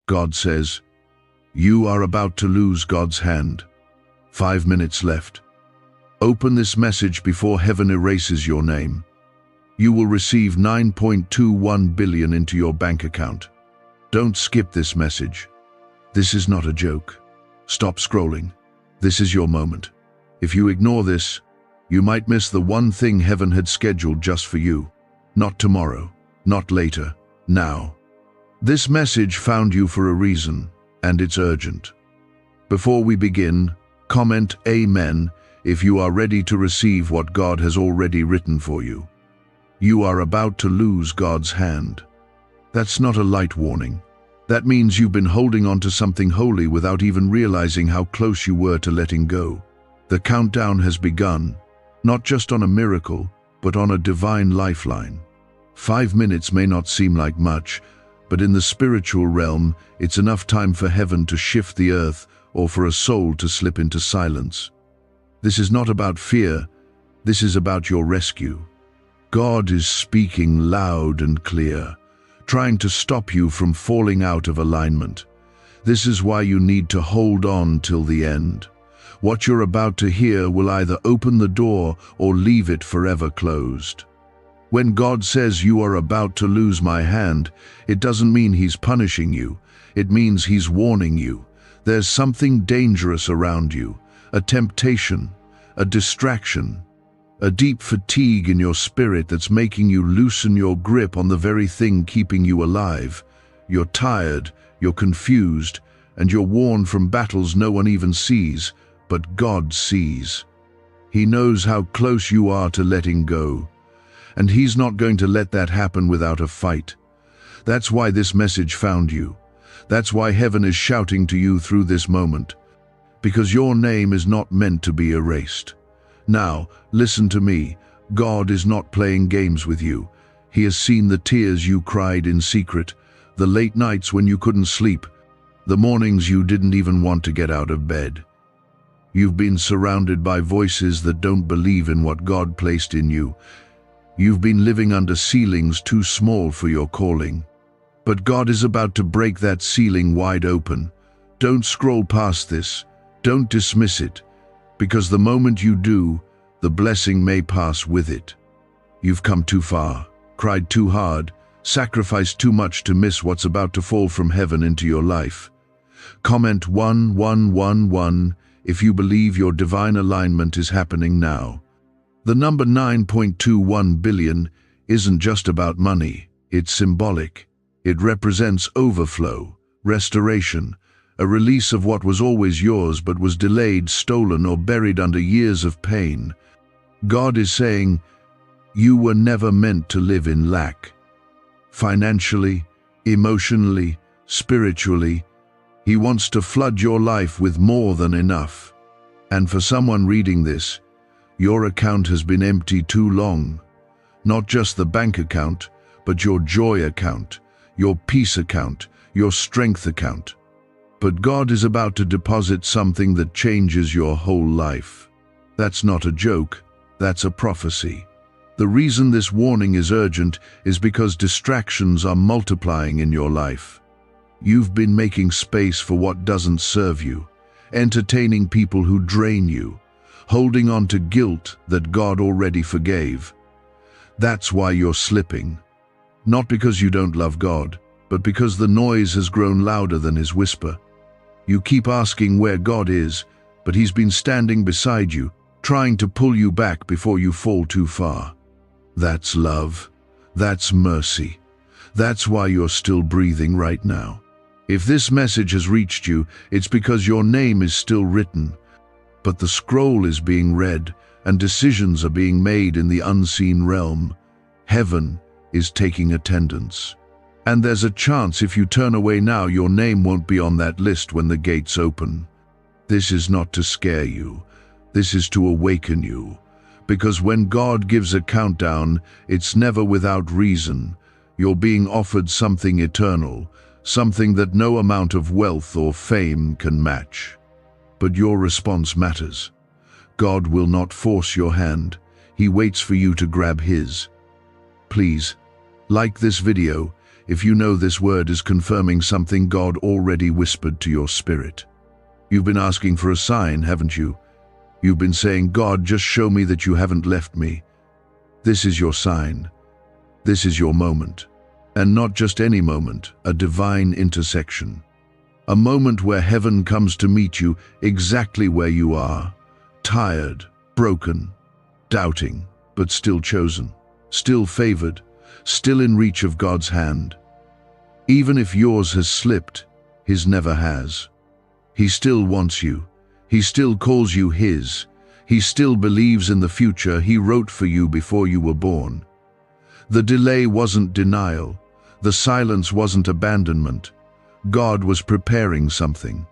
God says, "You are about to lose God's hand. 5 minutes left. Open this message before heaven erases your name. You will receive 9.21 billion into your bank account. Don't skip this message. This is not a joke. Stop scrolling. This is your moment. If you ignore this, you might miss the one thing heaven had scheduled just for you. Not tomorrow, not later, now. This message found you for a reason, and it's urgent. Before we begin, comment Amen if you are ready to receive what God has already written for you. You are about to lose God's hand. That's not a light warning. That means you've been holding on to something holy without even realizing how close you were to letting go. The countdown has begun, not just on a miracle, but on a divine lifeline. 5 minutes may not seem like much, but in the spiritual realm, it's enough time for heaven to shift the earth or for a soul to slip into silence. This is not about fear, this is about your rescue. God is speaking loud and clear, trying to stop you from falling out of alignment. This is why you need to hold on till the end. What you're about to hear will either open the door or leave it forever closed. When God says you are about to lose my hand, it doesn't mean He's punishing you. It means He's warning you. There's something dangerous around you, a temptation, a distraction, a deep fatigue in your spirit that's making you loosen your grip on the very thing keeping you alive. You're tired, you're confused, and you're worn from battles no one even sees, but God sees. He knows how close you are to letting go, and He's not going to let that happen without a fight. That's why this message found you. That's why heaven is shouting to you through this moment, because your name is not meant to be erased. Now, listen to me. God is not playing games with you. He has seen the tears you cried in secret, the late nights when you couldn't sleep, the mornings you didn't even want to get out of bed. You've been surrounded by voices that don't believe in what God placed in you. You've been living under ceilings too small for your calling. But God is about to break that ceiling wide open. Don't scroll past this. Don't dismiss it, because the moment you do, the blessing may pass with it. You've come too far, cried too hard, sacrificed too much to miss what's about to fall from heaven into your life. Comment 1111 if you believe your divine alignment is happening now. The number 9.21 billion isn't just about money, it's symbolic. It represents overflow, restoration, a release of what was always yours but was delayed, stolen, or buried under years of pain. God is saying, you were never meant to live in lack. Financially, emotionally, spiritually, He wants to flood your life with more than enough. And for someone reading this, your account has been empty too long. Not just the bank account, but your joy account, your peace account, your strength account. But God is about to deposit something that changes your whole life. That's not a joke, that's a prophecy. The reason this warning is urgent is because distractions are multiplying in your life. You've been making space for what doesn't serve you, entertaining people who drain you, holding on to guilt that God already forgave. That's why you're slipping. Not because you don't love God, but because the noise has grown louder than His whisper. You keep asking where God is, but He's been standing beside you, trying to pull you back before you fall too far. That's love. That's mercy. That's why you're still breathing right now. If this message has reached you, it's because your name is still written, but the scroll is being read and decisions are being made in the unseen realm. Heaven is taking attendance. And there's a chance if you turn away now, your name won't be on that list when the gates open. This is not to scare you. This is to awaken you. Because when God gives a countdown, it's never without reason. You're being offered something eternal, something that no amount of wealth or fame can match. But your response matters. God will not force your hand. He waits for you to grab His. Please, like this video, if you know this word is confirming something God already whispered to your spirit. You've been asking for a sign, haven't you? You've been saying, God, just show me that you haven't left me. This is your sign. This is your moment. And not just any moment, a divine intersection. A moment where heaven comes to meet you exactly where you are, tired, broken, doubting, but still chosen, still favored, still in reach of God's hand. Even if yours has slipped, His never has. He still wants you. He still calls you His. He still believes in the future He wrote for you before you were born. The delay wasn't denial. The silence wasn't abandonment. God was preparing something.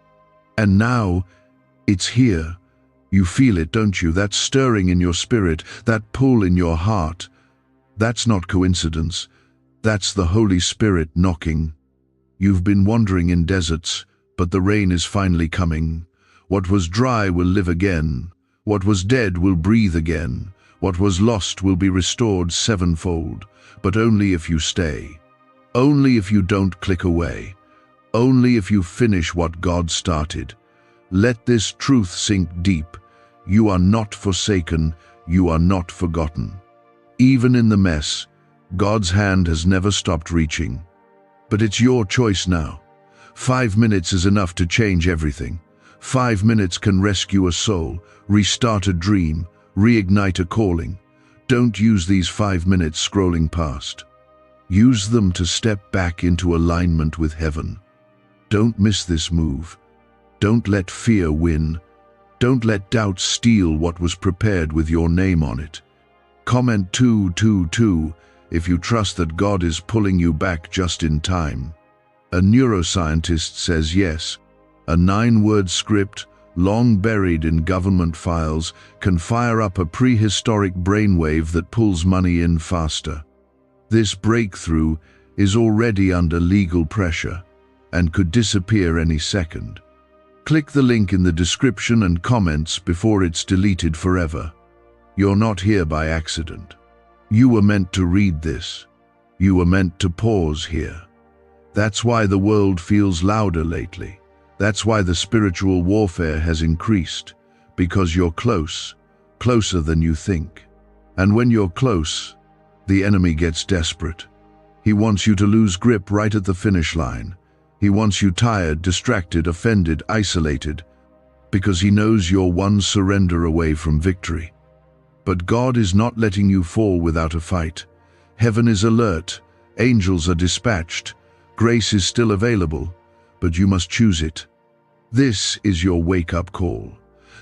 And now, it's here. You feel it, don't you? That stirring in your spirit, that pull in your heart. That's not coincidence. That's the Holy Spirit knocking. You've been wandering in deserts, but the rain is finally coming. What was dry will live again. What was dead will breathe again. What was lost will be restored sevenfold, but only if you stay. Only if you don't click away. Only if you finish what God started. Let this truth sink deep. You are not forsaken. You are not forgotten. Even in the mess, God's hand has never stopped reaching. But it's your choice now. 5 minutes is enough to change everything. 5 minutes can rescue a soul, restart a dream, reignite a calling. Don't use these 5 minutes scrolling past. Use them to step back into alignment with heaven. Don't miss this move. Don't let fear win. Don't let doubt steal what was prepared with your name on it. Comment 222 if you trust that God is pulling you back just in time. A neuroscientist says yes. A 9-word script, long buried in government files, can fire up a prehistoric brainwave that pulls money in faster. This breakthrough is already under legal pressure and could disappear any second. Click the link in the description and comments before it's deleted forever. You're not here by accident. You were meant to read this. You were meant to pause here. That's why the world feels louder lately. That's why the spiritual warfare has increased. Because you're close, closer than you think. And when you're close, the enemy gets desperate. He wants you to lose grip right at the finish line. He wants you tired, distracted, offended, isolated, because he knows you're one surrender away from victory. But God is not letting you fall without a fight. Heaven is alert, angels are dispatched, grace is still available, but you must choose it. This is your wake-up call.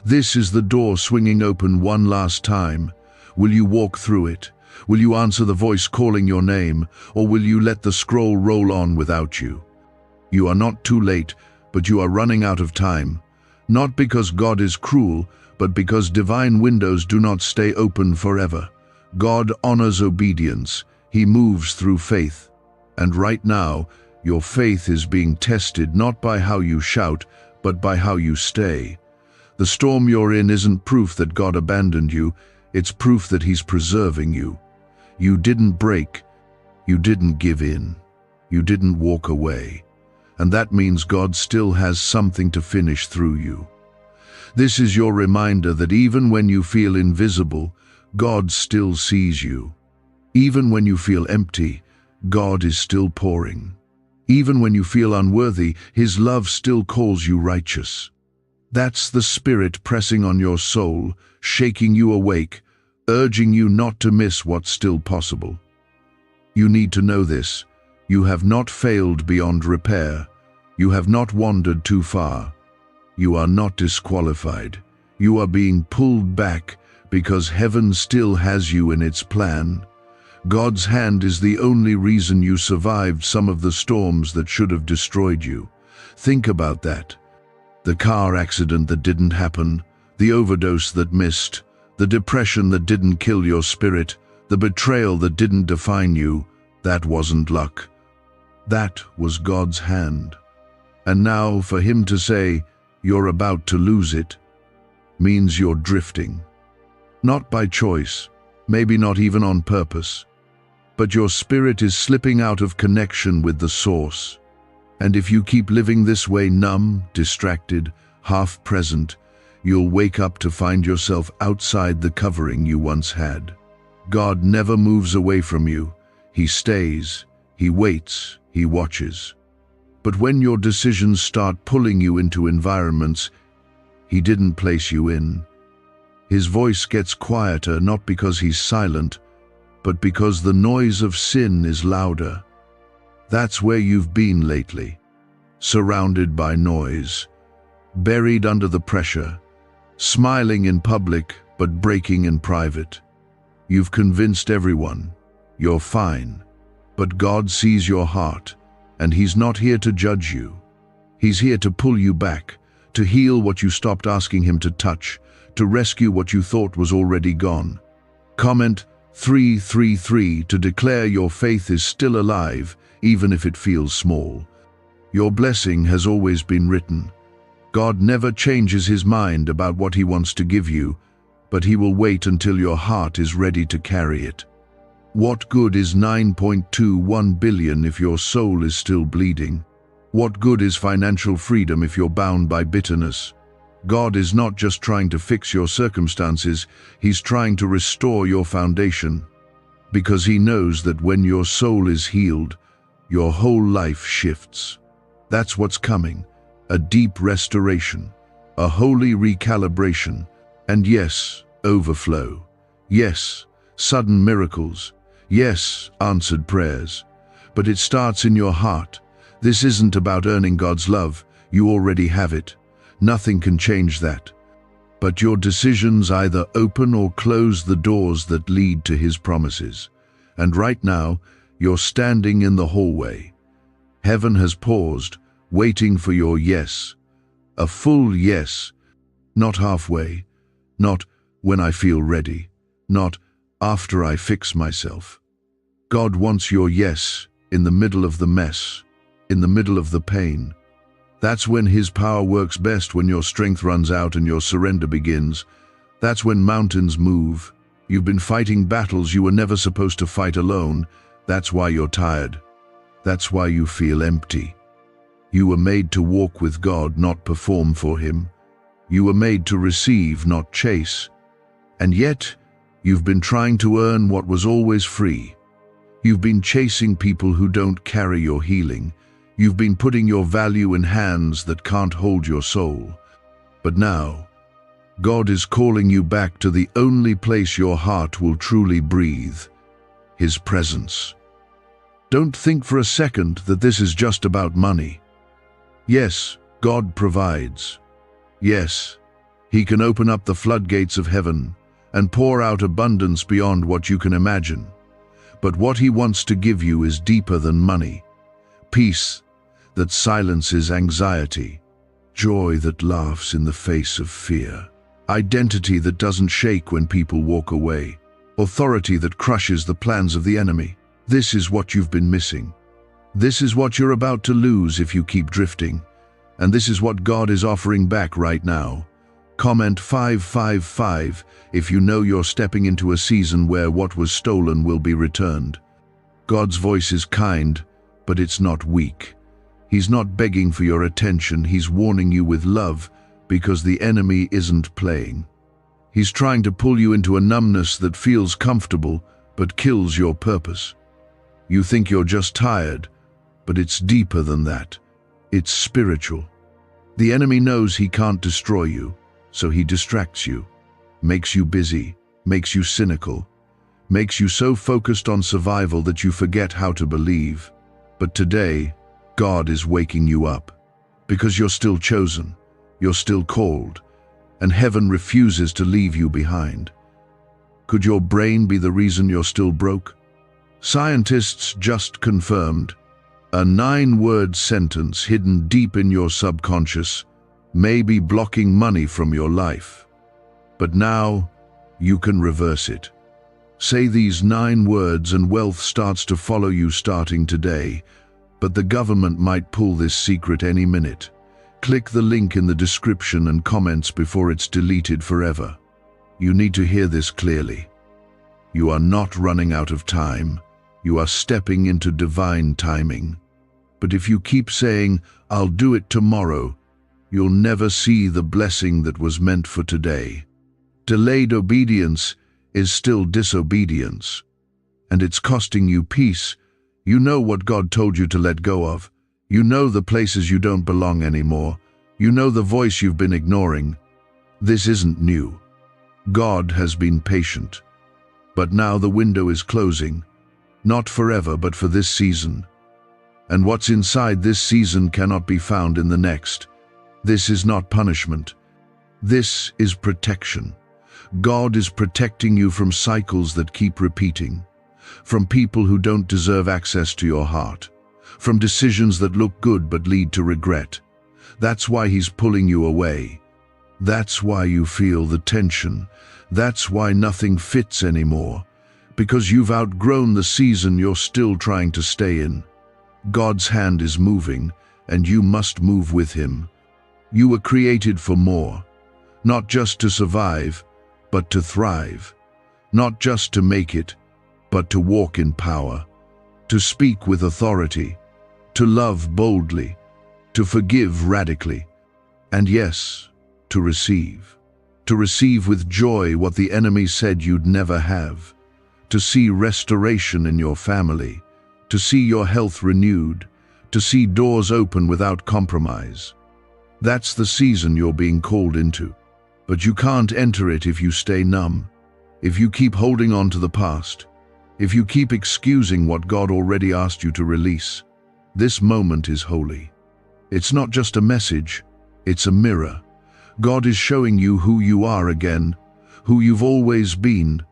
This is the door swinging open one last time. Will you walk through it? Will you answer the voice calling your name, or will you let the scroll roll on without you? You are not too late, but you are running out of time. Not because God is cruel, but because divine windows do not stay open forever. God honors obedience. He moves through faith. And right now, your faith is being tested not by how you shout, but by how you stay. The storm you're in isn't proof that God abandoned you. It's proof that He's preserving you. You didn't break. You didn't give in. You didn't walk away. And that means God still has something to finish through you. This is your reminder that even when you feel invisible, God still sees you. Even when you feel empty, God is still pouring. Even when you feel unworthy, His love still calls you righteous. That's the Spirit pressing on your soul, shaking you awake, urging you not to miss what's still possible. You need to know this. You have not failed beyond repair. You have not wandered too far. You are not disqualified. You are being pulled back because heaven still has you in its plan. God's hand is the only reason you survived some of the storms that should have destroyed you. Think about that. The car accident that didn't happen, the overdose that missed, the depression that didn't kill your spirit, the betrayal that didn't define you, that wasn't luck. That was God's hand. And now for Him to say, you're about to lose it, means you're drifting. Not by choice, maybe not even on purpose, but your spirit is slipping out of connection with the source. And if you keep living this way, numb, distracted, half present, you'll wake up to find yourself outside the covering you once had. God never moves away from you. He stays, He waits, He watches. But when your decisions start pulling you into environments He didn't place you in, His voice gets quieter, not because He's silent, but because the noise of sin is louder. That's where you've been lately, surrounded by noise, buried under the pressure, smiling in public but breaking in private. You've convinced everyone you're fine, but God sees your heart, and He's not here to judge you. He's here to pull you back, to heal what you stopped asking Him to touch, to rescue what you thought was already gone. Comment 333 to declare your faith is still alive, even if it feels small. Your blessing has always been written. God never changes His mind about what He wants to give you, but He will wait until your heart is ready to carry it. What good is 9.21 billion if your soul is still bleeding? What good is financial freedom if you're bound by bitterness? God is not just trying to fix your circumstances, He's trying to restore your foundation. Because He knows that when your soul is healed, your whole life shifts. That's what's coming, a deep restoration, a holy recalibration, and yes, overflow. Yes, sudden miracles. Yes, answered prayers. But it starts in your heart. This isn't about earning God's love. You already have it. Nothing can change that. But your decisions either open or close the doors that lead to His promises. And right now, you're standing in the hallway. Heaven has paused, waiting for your yes. A full yes, not halfway, not when I feel ready, not after I fix myself. God wants your yes in the middle of the mess, in the middle of the pain. That's when His power works best, when your strength runs out and your surrender begins. That's when mountains move. You've been fighting battles you were never supposed to fight alone. That's why you're tired. That's why you feel empty. You were made to walk with God, not perform for Him. You were made to receive, not chase. And yet, you've been trying to earn what was always free. You've been chasing people who don't carry your healing. You've been putting your value in hands that can't hold your soul. But now, God is calling you back to the only place your heart will truly breathe, His presence. Don't think for a second that this is just about money. Yes, God provides. Yes, He can open up the floodgates of heaven and pour out abundance beyond what you can imagine. But what He wants to give you is deeper than money. Peace that silences anxiety, joy that laughs in the face of fear, identity that doesn't shake when people walk away, authority that crushes the plans of the enemy. This is what you've been missing. This is what you're about to lose if you keep drifting. And this is what God is offering back right now. Comment 555 if you know you're stepping into a season where what was stolen will be returned. God's voice is kind, but it's not weak. He's not begging for your attention. He's warning you with love, because the enemy isn't playing. He's trying to pull you into a numbness that feels comfortable but kills your purpose. You think you're just tired, but it's deeper than that. It's spiritual. The enemy knows he can't destroy you, so he distracts you, makes you busy, makes you cynical, makes you so focused on survival that you forget how to believe. But today, God is waking you up, because you're still chosen, you're still called, and heaven refuses to leave you behind. Could your brain be the reason you're still broke? Scientists just confirmed a 9-word sentence hidden deep in your subconscious may be blocking money from your life. But now, you can reverse it. Say these 9 words and wealth starts to follow you starting today. But the government might pull this secret any minute. Click the link in the description and comments before it's deleted forever. You need to hear this clearly. You are not running out of time. You are stepping into divine timing. But if you keep saying, "I'll do it tomorrow," you'll never see the blessing that was meant for today. Delayed obedience is still disobedience, and it's costing you peace. You know what God told you to let go of. You know the places you don't belong anymore. You know the voice you've been ignoring. This isn't new. God has been patient. But now the window is closing. Not forever, but for this season. And what's inside this season cannot be found in the next. This is not punishment. This is protection. God is protecting you from cycles that keep repeating, from people who don't deserve access to your heart, from decisions that look good but lead to regret. That's why He's pulling you away. That's why you feel the tension. That's why nothing fits anymore, because you've outgrown the season you're still trying to stay in. God's hand is moving, and you must move with Him. You were created for more, not just to survive, but to thrive. Not just to make it, but to walk in power, to speak with authority, to love boldly, to forgive radically, and yes, to receive. To receive with joy what the enemy said you'd never have, to see restoration in your family, to see your health renewed, to see doors open without compromise. That's the season you're being called into. But you can't enter it if you stay numb, if you keep holding on to the past, if you keep excusing what God already asked you to release. This moment is holy. It's not just a message, it's a mirror. God is showing you who you are again, who you've always been.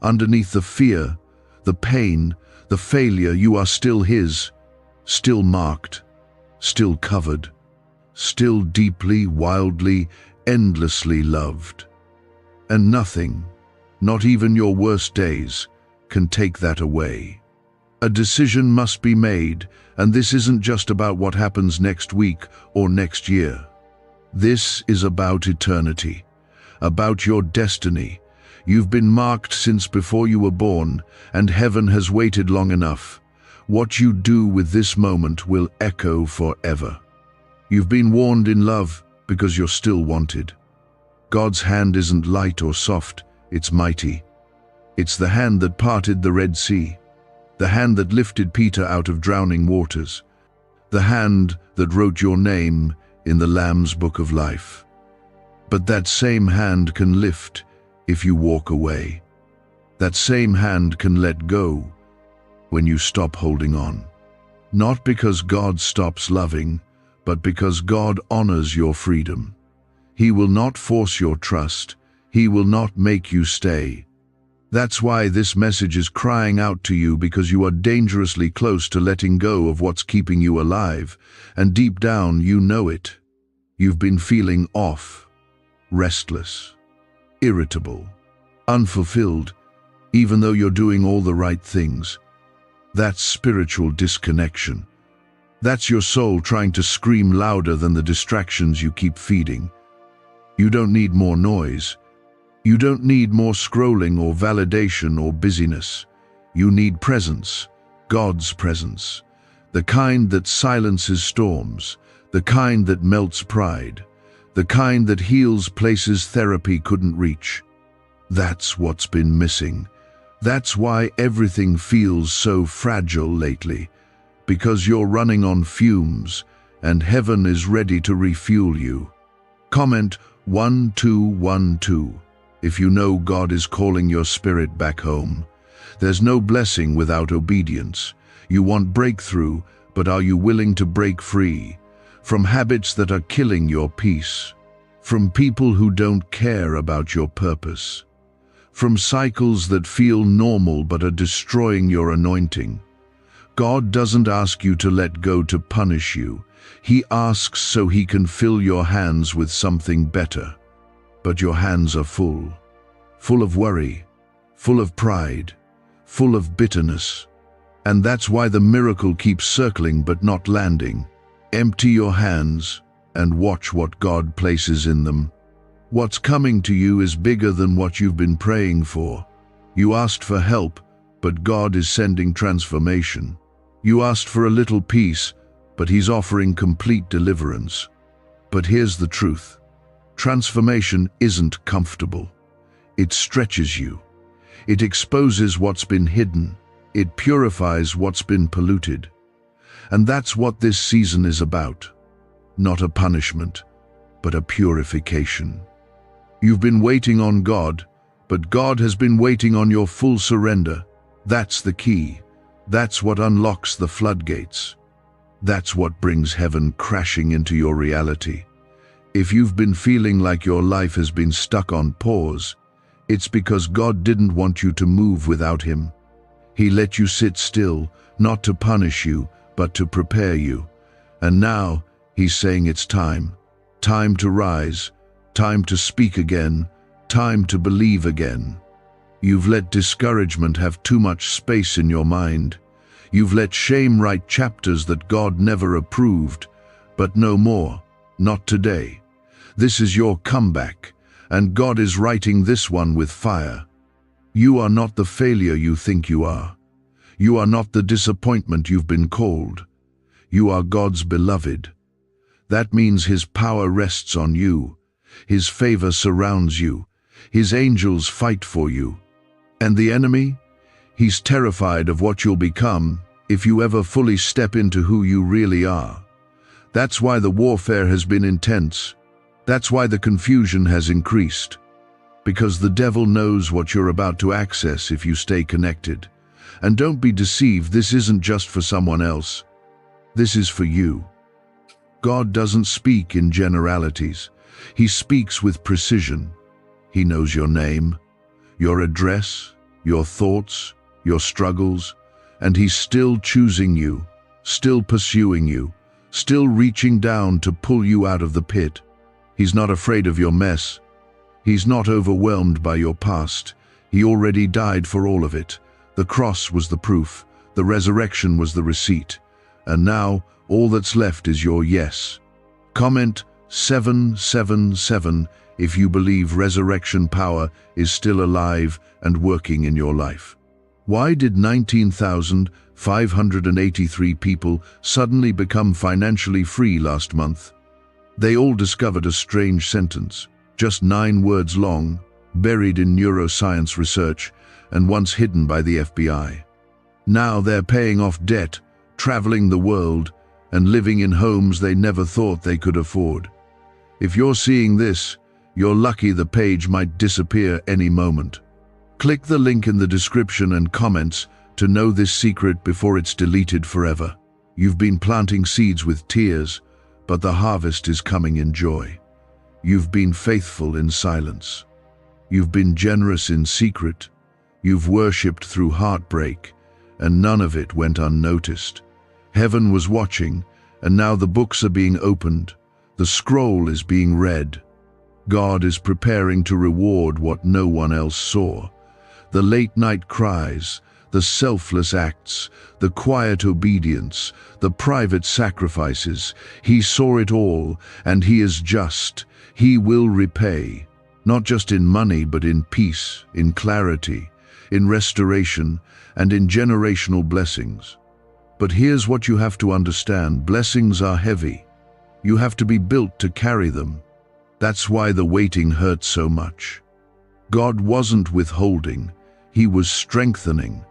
Underneath the fear, the pain, the failure, you are still His, still marked, still covered, still deeply, wildly, endlessly loved. And nothing, not even your worst days, can take that away. A decision must be made, and this isn't just about what happens next week or next year. This is about eternity, about your destiny. You've been marked since before you were born, and heaven has waited long enough. What you do with this moment will echo forever. You've been warned in love because you're still wanted. God's hand isn't light or soft, it's mighty. It's the hand that parted the Red Sea, the hand that lifted Peter out of drowning waters, the hand that wrote your name in the Lamb's Book of Life. But that same hand can lift if you walk away. That same hand can let go when you stop holding on. Not because God stops loving, but because God honors your freedom. He will not force your trust. He will not make you stay. That's why this message is crying out to you, because you are dangerously close to letting go of what's keeping you alive, and deep down you know it. You've been feeling off, restless, irritable, unfulfilled, even though you're doing all the right things. That's spiritual disconnection. That's your soul trying to scream louder than the distractions you keep feeding. You don't need more noise. You don't need more scrolling or validation or busyness. You need presence, God's presence, the kind that silences storms, the kind that melts pride, the kind that heals places therapy couldn't reach. That's what's been missing. That's why everything feels so fragile lately, because you're running on fumes and heaven is ready to refuel you. Comment 1212 if you know God is calling your spirit back home. There's no blessing without obedience. You want breakthrough, but are you willing to break free from habits that are killing your peace, from people who don't care about your purpose, from cycles that feel normal but are destroying your anointing? God doesn't ask you to let go to punish you. He asks so He can fill your hands with something better. But your hands are full of worry, full of pride, full of bitterness. And that's why the miracle keeps circling but not landing. Empty your hands and watch what God places in them. What's coming to you is bigger than what you've been praying for. You asked for help, but God is sending transformation. You asked for a little peace, but He's offering complete deliverance. But here's the truth. Transformation isn't comfortable. It stretches you. It exposes what's been hidden. It purifies what's been polluted. And that's what this season is about. Not a punishment, but a purification. You've been waiting on God, but God has been waiting on your full surrender. That's the key. That's what unlocks the floodgates. That's what brings heaven crashing into your reality. If you've been feeling like your life has been stuck on pause, it's because God didn't want you to move without Him. He let you sit still, not to punish you, but to prepare you. And now, He's saying it's time. Time to rise, time to speak again, time to believe again. You've let discouragement have too much space in your mind. You've let shame write chapters that God never approved. But no more, not today. This is your comeback, and God is writing this one with fire. You are not the failure you think you are. You are not the disappointment you've been called. You are God's beloved. That means His power rests on you. His favor surrounds you. His angels fight for you. And the enemy? He's terrified of what you'll become if you ever fully step into who you really are. That's why the warfare has been intense. That's why the confusion has increased. Because the devil knows what you're about to access if you stay connected. And don't be deceived, this isn't just for someone else. This is for you. God doesn't speak in generalities. He speaks with precision. He knows your name, your address, your thoughts, your struggles, and He's still choosing you, still pursuing you, still reaching down to pull you out of the pit. He's not afraid of your mess. He's not overwhelmed by your past. He already died for all of it. The cross was the proof. The resurrection was the receipt. And now, all that's left is your yes. Comment 777 if you believe resurrection power is still alive and working in your life. Why did 19,583 people suddenly become financially free last month? They all discovered a strange sentence, just 9 words long, buried in neuroscience research, and once hidden by the FBI. Now they're paying off debt, traveling the world, and living in homes they never thought they could afford. If you're seeing this, you're lucky the page might disappear any moment. Click the link in the description and comments to know this secret before it's deleted forever. You've been planting seeds with tears, but the harvest is coming in joy. You've been faithful in silence. You've been generous in secret. You've worshipped through heartbreak, and none of it went unnoticed. Heaven was watching, and now the books are being opened. The scroll is being read. God is preparing to reward what no one else saw. The late-night cries, the selfless acts, the quiet obedience, the private sacrifices. He saw it all, and He is just. He will repay, not just in money, but in peace, in clarity, in restoration, and in generational blessings. But here's what you have to understand. Blessings are heavy. You have to be built to carry them. That's why the waiting hurts so much. God wasn't withholding. He was strengthening,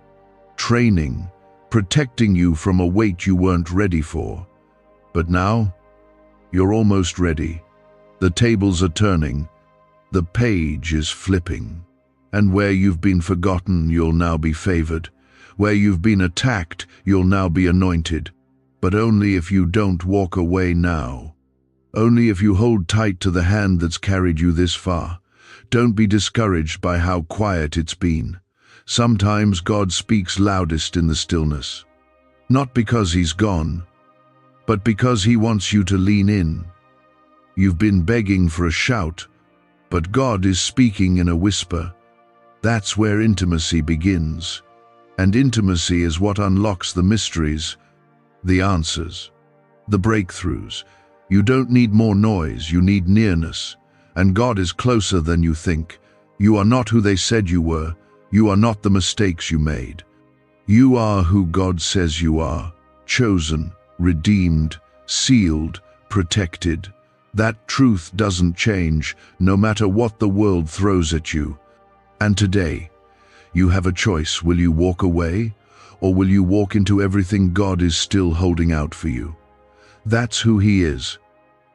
training, protecting you from a weight you weren't ready for. But now, you're almost ready. The tables are turning. The page is flipping. And where you've been forgotten, you'll now be favored. Where you've been attacked, you'll now be anointed. But only if you don't walk away now. Only if you hold tight to the hand that's carried you this far. Don't be discouraged by how quiet it's been. Sometimes God speaks loudest in the stillness. Not because He's gone, but because He wants you to lean in. You've been begging for a shout, but God is speaking in a whisper. That's where intimacy begins. And intimacy is what unlocks the mysteries, the answers, the breakthroughs. You don't need more noise, you need nearness. And God is closer than you think. You are not who they said you were. You are not the mistakes you made. You are who God says you are, chosen, redeemed, sealed, protected. That truth doesn't change, no matter what the world throws at you. And today, you have a choice. Will you walk away, or will you walk into everything God is still holding out for you? That's who He is.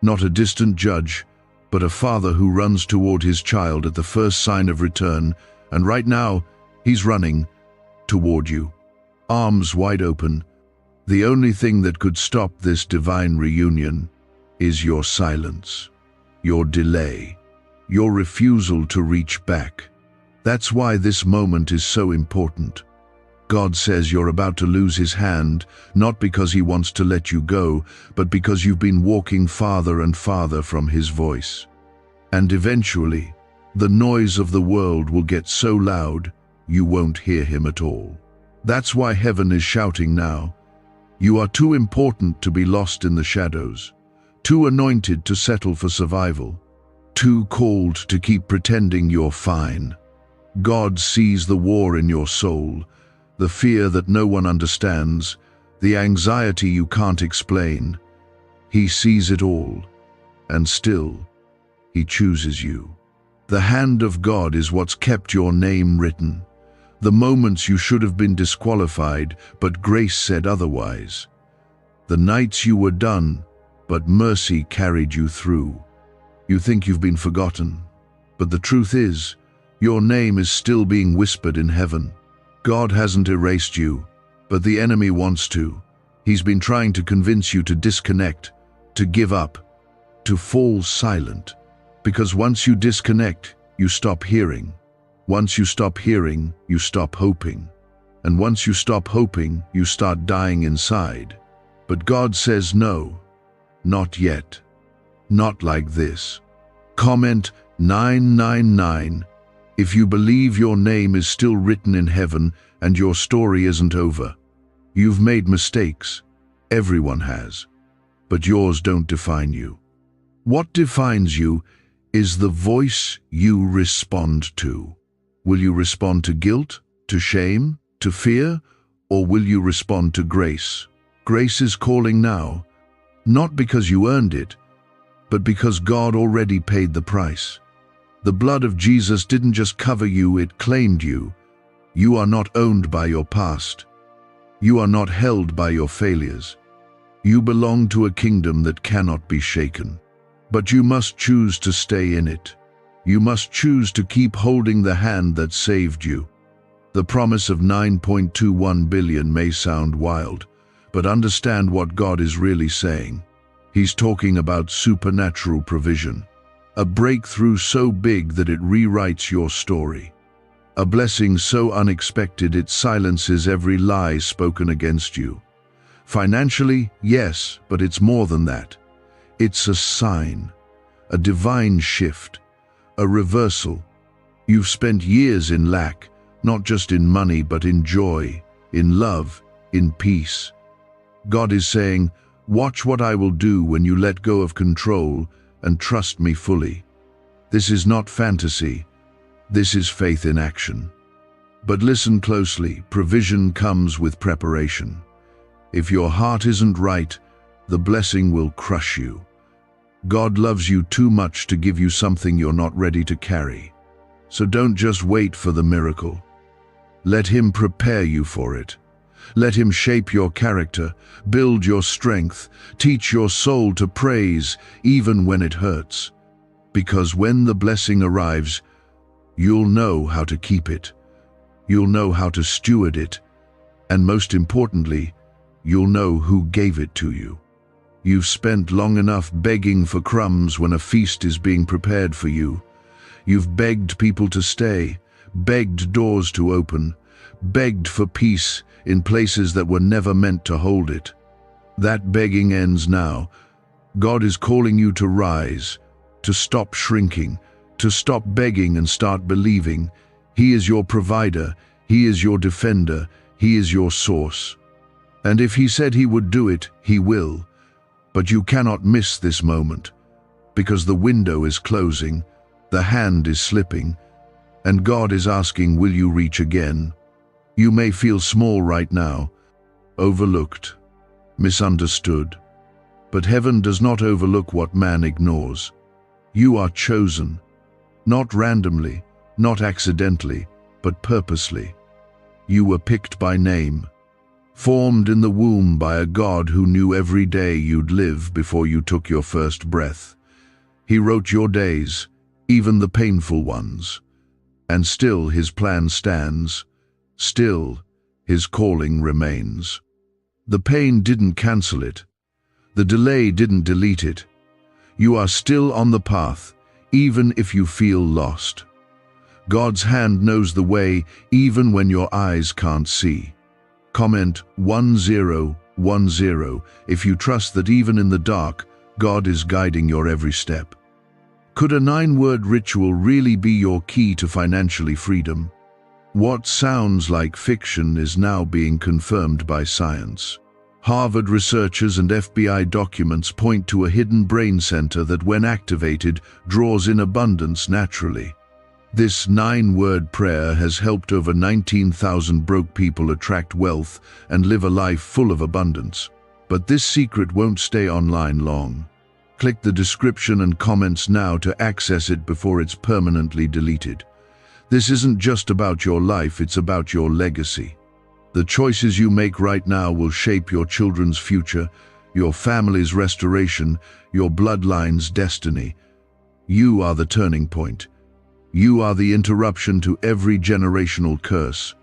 Not a distant judge, but a father who runs toward his child at the first sign of return, and right now, He's running toward you, arms wide open. The only thing that could stop this divine reunion is your silence, your delay, your refusal to reach back. That's why this moment is so important. God says you're about to lose His hand, not because He wants to let you go, but because you've been walking farther and farther from His voice. And eventually, the noise of the world will get so loud, you won't hear Him at all. That's why heaven is shouting now. You are too important to be lost in the shadows, too anointed to settle for survival, too called to keep pretending you're fine. God sees the war in your soul, the fear that no one understands, the anxiety you can't explain. He sees it all, and still, He chooses you. The hand of God is what's kept your name written. The moments you should have been disqualified, but grace said otherwise. The nights you were done, but mercy carried you through. You think you've been forgotten, but the truth is, your name is still being whispered in heaven. God hasn't erased you, but the enemy wants to. He's been trying to convince you to disconnect, to give up, to fall silent. Because once you disconnect, you stop hearing. Once you stop hearing, you stop hoping. And once you stop hoping, you start dying inside. But God says no, not yet. Not like this. Comment 999 if you believe your name is still written in heaven and your story isn't over. You've made mistakes. Everyone has. But yours don't define you. What defines you is the voice you respond to. Will you respond to guilt, to shame, to fear, or will you respond to grace? Grace is calling now, not because you earned it, but because God already paid the price. The blood of Jesus didn't just cover you, it claimed you. You are not owned by your past. You are not held by your failures. You belong to a kingdom that cannot be shaken. But you must choose to stay in it. You must choose to keep holding the hand that saved you. The promise of 9.21 billion may sound wild, but understand what God is really saying. He's talking about supernatural provision. A breakthrough so big that it rewrites your story. A blessing so unexpected it silences every lie spoken against you. Financially, yes, but it's more than that. It's a sign, a divine shift, a reversal. You've spent years in lack, not just in money, but in joy, in love, in peace. God is saying, watch what I will do when you let go of control and trust me fully. This is not fantasy. This is faith in action. But listen closely, provision comes with preparation. If your heart isn't right, the blessing will crush you. God loves you too much to give you something you're not ready to carry. So don't just wait for the miracle. Let Him prepare you for it. Let Him shape your character, build your strength, teach your soul to praise even when it hurts. Because when the blessing arrives, you'll know how to keep it. You'll know how to steward it. And most importantly, you'll know who gave it to you. You've spent long enough begging for crumbs when a feast is being prepared for you. You've begged people to stay, begged doors to open, begged for peace in places that were never meant to hold it. That begging ends now. God is calling you to rise, to stop shrinking, to stop begging and start believing. He is your provider, He is your defender, He is your source. And if He said He would do it, He will. But you cannot miss this moment, because the window is closing, the hand is slipping, and God is asking, will you reach again? You may feel small right now, overlooked, misunderstood. But heaven does not overlook what man ignores. You are chosen, not randomly, not accidentally, but purposely. You were picked by name, formed in the womb by a God who knew every day you'd live before you took your first breath. He wrote your days, even the painful ones. And still his plan stands. Still, his calling remains. The pain didn't cancel it. The delay didn't delete it. You are still on the path, even if you feel lost. God's hand knows the way, even when your eyes can't see. Comment 1010 if you trust that even in the dark, God is guiding your every step. Could a 9-word ritual really be your key to financially freedom? What sounds like fiction is now being confirmed by science. Harvard researchers and FBI documents point to a hidden brain center that, when activated, draws in abundance naturally. This 9-word prayer has helped over 19,000 broke people attract wealth and live a life full of abundance. But this secret won't stay online long. Click the description and comments now to access it before it's permanently deleted. This isn't just about your life, it's about your legacy. The choices you make right now will shape your children's future, your family's restoration, your bloodline's destiny. You are the turning point. You are the interruption to every generational curse.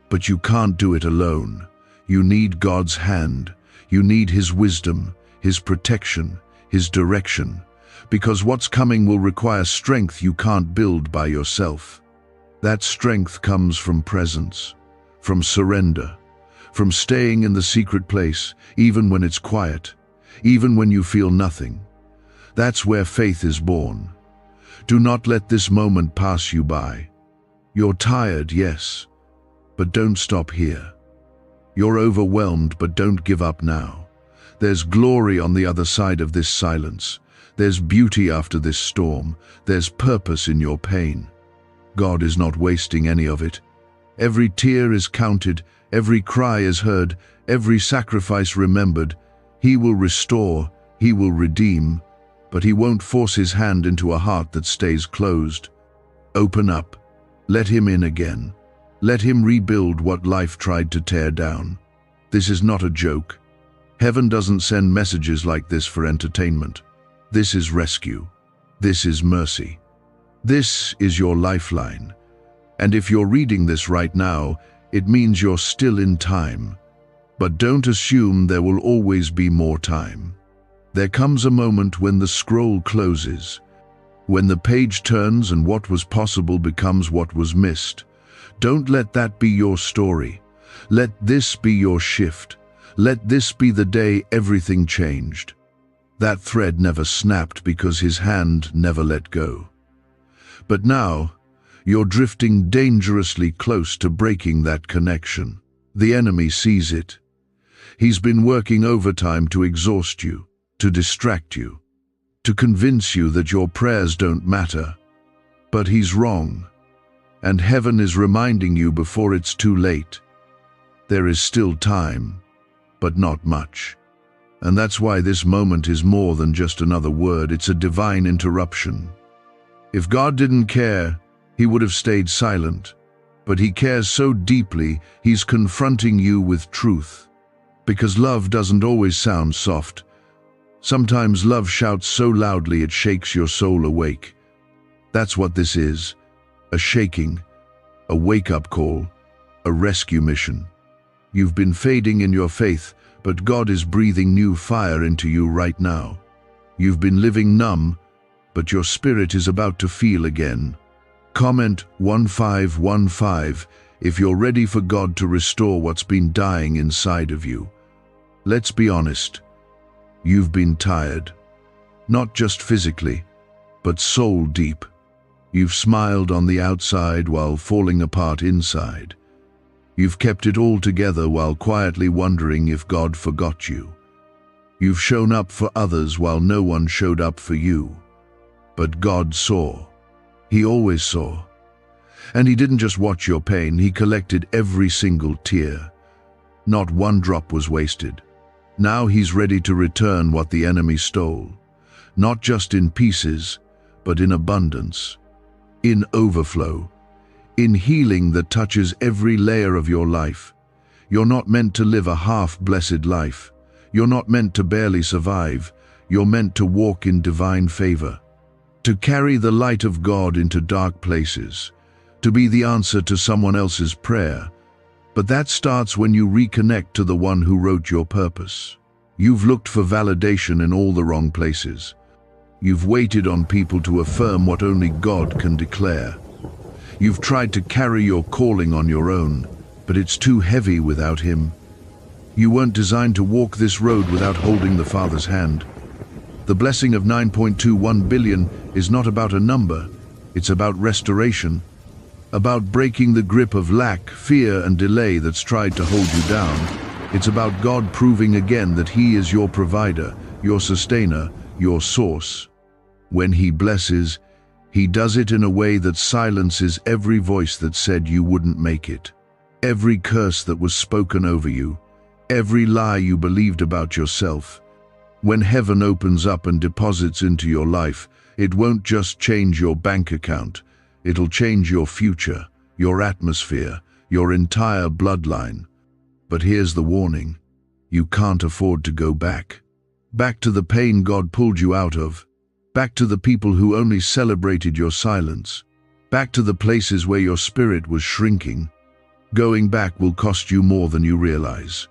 But you can't do it alone. You need God's hand. You need His wisdom, His protection, His direction. Because what's coming will require strength you can't build by yourself. That strength comes from presence, from surrender, from staying in the secret place, even when it's quiet, even when you feel nothing. That's where faith is born. Do not let this moment pass you by. You're tired, yes, but don't stop here. You're overwhelmed, but don't give up now. There's glory on the other side of this silence. There's beauty after this storm. There's purpose in your pain. God is not wasting any of it. Every tear is counted, every cry is heard, every sacrifice remembered. He will restore, He will redeem, but He won't force His hand into a heart that stays closed. Open up. Let Him in again. Let Him rebuild what life tried to tear down. This is not a joke. Heaven doesn't send messages like this for entertainment. This is rescue. This is mercy. This is your lifeline. And if you're reading this right now, it means you're still in time. But don't assume there will always be more time. There comes a moment when the scroll closes, when the page turns and what was possible becomes what was missed. Don't let that be your story. Let this be your shift. Let this be the day everything changed. That thread never snapped because His hand never let go. But now, you're drifting dangerously close to breaking that connection. The enemy sees it. He's been working overtime to exhaust you, to distract you, to convince you that your prayers don't matter. But he's wrong, and heaven is reminding you before it's too late. There is still time, but not much. And that's why this moment is more than just another word, it's a divine interruption. If God didn't care, He would have stayed silent. But He cares so deeply, He's confronting you with truth. Because love doesn't always sound soft. Sometimes love shouts so loudly it shakes your soul awake. That's what this is. A shaking, a wake-up call, a rescue mission. You've been fading in your faith, but God is breathing new fire into you right now. You've been living numb, but your spirit is about to feel again. Comment 1515 if you're ready for God to restore what's been dying inside of you. Let's be honest. You've been tired. Not just physically, but soul deep. You've smiled on the outside while falling apart inside. You've kept it all together while quietly wondering if God forgot you. You've shown up for others while no one showed up for you. But God saw. He always saw. And he didn't just watch your pain, he collected every single tear. Not one drop was wasted. Now he's ready to return what the enemy stole. Not just in pieces, but in abundance, in overflow, in healing that touches every layer of your life. You're not meant to live a half-blessed life. You're not meant to barely survive. You're meant to walk in divine favor, to carry the light of God into dark places, to be the answer to someone else's prayer. But that starts when you reconnect to the one who wrote your purpose. You've looked for validation in all the wrong places. You've waited on people to affirm what only God can declare. You've tried to carry your calling on your own, but it's too heavy without Him. You weren't designed to walk this road without holding the Father's hand. The blessing of 9.21 billion is not about a number, it's about restoration, about breaking the grip of lack, fear, and delay that's tried to hold you down. It's about God proving again that He is your provider, your sustainer, your source. When He blesses, He does it in a way that silences every voice that said you wouldn't make it, every curse that was spoken over you, every lie you believed about yourself. When heaven opens up and deposits into your life, it won't just change your bank account, it'll change your future, your atmosphere, your entire bloodline. But here's the warning: you can't afford to go back. Back to the pain God pulled you out of. Back to the people who only celebrated your silence. Back to the places where your spirit was shrinking. Going back will cost you more than you realize.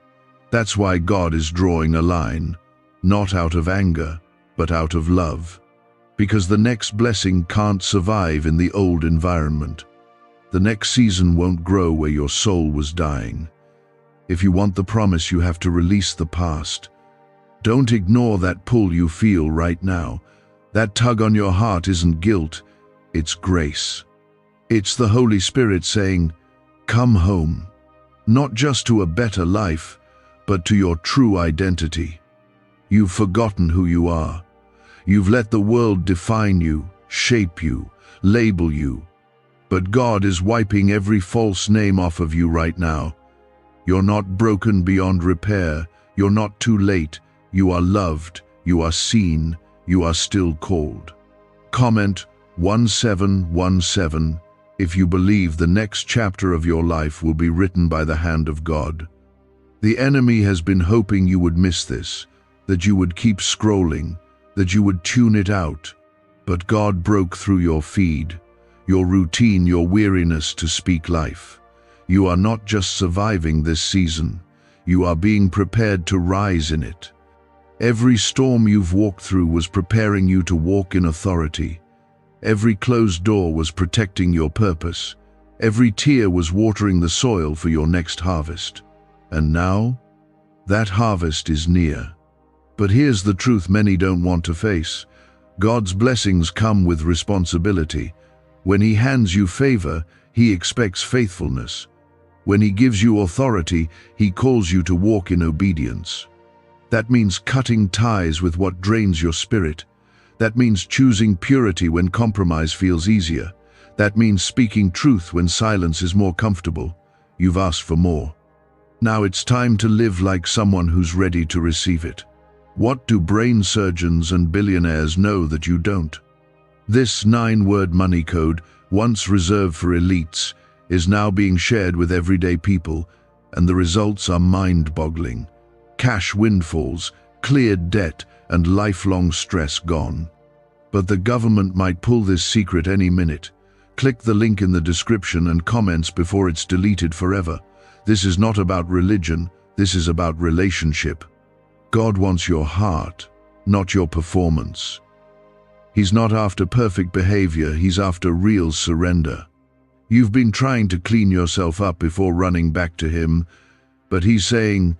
That's why God is drawing a line, not out of anger, but out of love. Because the next blessing can't survive in the old environment. The next season won't grow where your soul was dying. If you want the promise, you have to release the past. Don't ignore that pull you feel right now. That tug on your heart isn't guilt, it's grace. It's the Holy Spirit saying, come home. Not just to a better life, but to your true identity. You've forgotten who you are. You've let the world define you, shape you, label you. But God is wiping every false name off of you right now. You're not broken beyond repair. You're not too late. You are loved. You are seen. You are still called. Comment 1717 if you believe the next chapter of your life will be written by the hand of God. The enemy has been hoping you would miss this, that you would keep scrolling, that you would tune it out. But God broke through your feed, your routine, your weariness to speak life. You are not just surviving this season, you are being prepared to rise in it. Every storm you've walked through was preparing you to walk in authority. Every closed door was protecting your purpose. Every tear was watering the soil for your next harvest. And now, that harvest is near. But here's the truth many don't want to face. God's blessings come with responsibility. When He hands you favor, He expects faithfulness. When He gives you authority, He calls you to walk in obedience. That means cutting ties with what drains your spirit. That means choosing purity when compromise feels easier. That means speaking truth when silence is more comfortable. You've asked for more. Now it's time to live like someone who's ready to receive it. What do brain surgeons and billionaires know that you don't? This 9-word money code, once reserved for elites, is now being shared with everyday people, and the results are mind-boggling. Cash windfalls, cleared debt, and lifelong stress gone. But the government might pull this secret any minute. Click the link in the description and comments before it's deleted forever. This is not about religion, this is about relationship. God wants your heart, not your performance. He's not after perfect behavior, He's after real surrender. You've been trying to clean yourself up before running back to Him, but He's saying,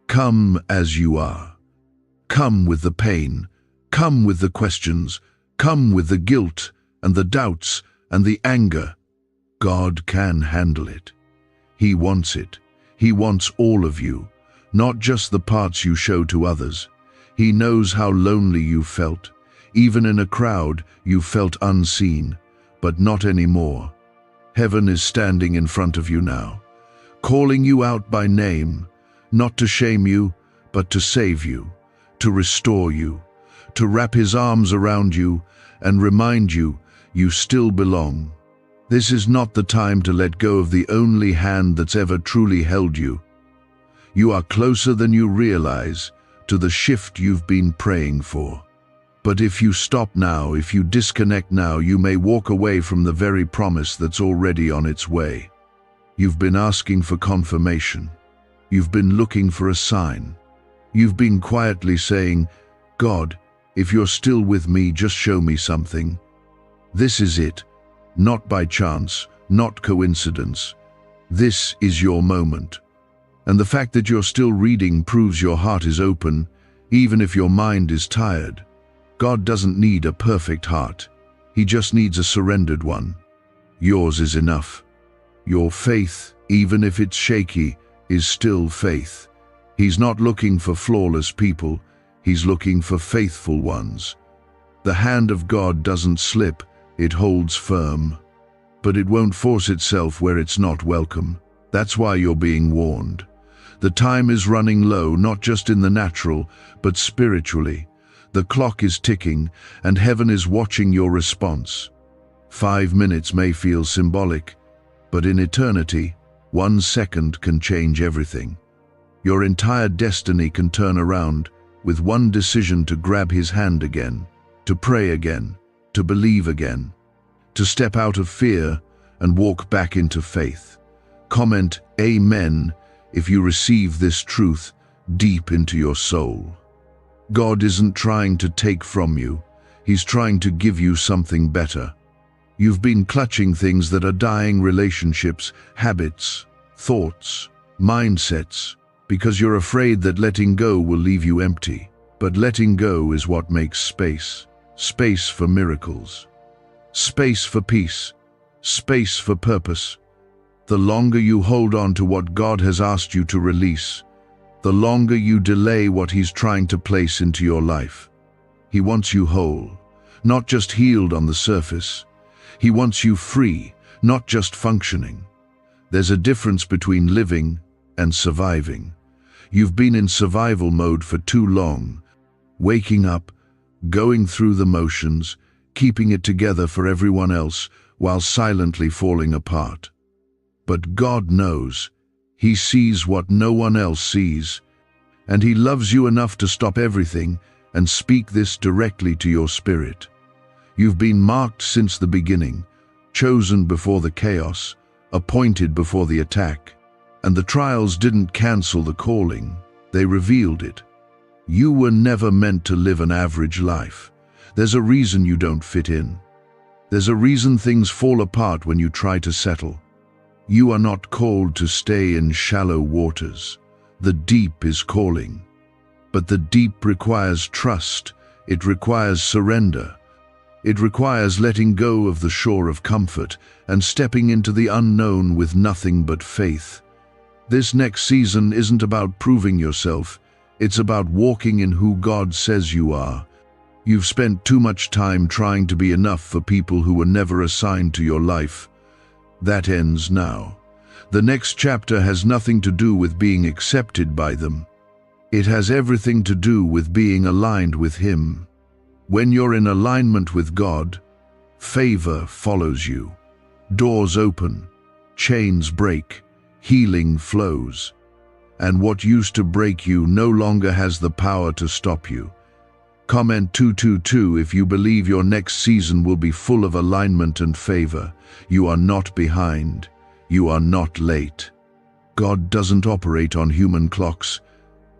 come as you are. Come with the pain, come with the questions, come with the guilt and the doubts and the anger. God can handle it. He wants it. He wants all of you, not just the parts you show to others. He knows how lonely you felt. Even in a crowd, you felt unseen, but not anymore. Heaven is standing in front of you now, calling you out by name, not to shame you, but to save you, to restore you, to wrap his arms around you and remind you you still belong. This is not the time to let go of the only hand that's ever truly held you. You are closer than you realize to the shift you've been praying for. But if you stop now, if you disconnect now, you may walk away from the very promise that's already on its way. You've been asking for confirmation. You've been looking for a sign. You've been quietly saying, God, if you're still with me, just show me something. This is it, not by chance, not coincidence. This is your moment. And the fact that you're still reading proves your heart is open, even if your mind is tired. God doesn't need a perfect heart. He just needs a surrendered one. Yours is enough. Your faith, even if it's shaky, is still faith. He's not looking for flawless people. He's looking for faithful ones. The hand of God doesn't slip, it holds firm. But it won't force itself where it's not welcome. That's why you're being warned. The time is running low, not just in the natural, but spiritually. The clock is ticking, and heaven is watching your response. 5 minutes may feel symbolic, but in eternity, 1 second can change everything. Your entire destiny can turn around with one decision: to grab his hand again, to pray again, to believe again, to step out of fear and walk back into faith. Comment Amen if you receive this truth deep into your soul. God isn't trying to take from you. He's trying to give you something better. You've been clutching things that are dying: relationships, habits, thoughts, mindsets, because you're afraid that letting go will leave you empty. But letting go is what makes space. Space for miracles. Space for peace. Space for purpose. The longer you hold on to what God has asked you to release, the longer you delay what He's trying to place into your life. He wants you whole, not just healed on the surface. He wants you free, not just functioning. There's a difference between living and surviving. You've been in survival mode for too long, waking up, going through the motions, keeping it together for everyone else while silently falling apart. But God knows. He sees what no one else sees, and He loves you enough to stop everything and speak this directly to your spirit. You've been marked since the beginning, chosen before the chaos, appointed before the attack. And the trials didn't cancel the calling, they revealed it. You were never meant to live an average life. There's a reason you don't fit in. There's a reason things fall apart when you try to settle. You are not called to stay in shallow waters. The deep is calling. But the deep requires trust. It requires surrender. It requires letting go of the shore of comfort and stepping into the unknown with nothing but faith. This next season isn't about proving yourself. It's about walking in who God says you are. You've spent too much time trying to be enough for people who were never assigned to your life. That ends now. The next chapter has nothing to do with being accepted by them. It has everything to do with being aligned with Him. When you're in alignment with God, favor follows you. Doors open, chains break, healing flows. And what used to break you no longer has the power to stop you. Comment 222 if you believe your next season will be full of alignment and favor. You are not behind. You are not late. God doesn't operate on human clocks.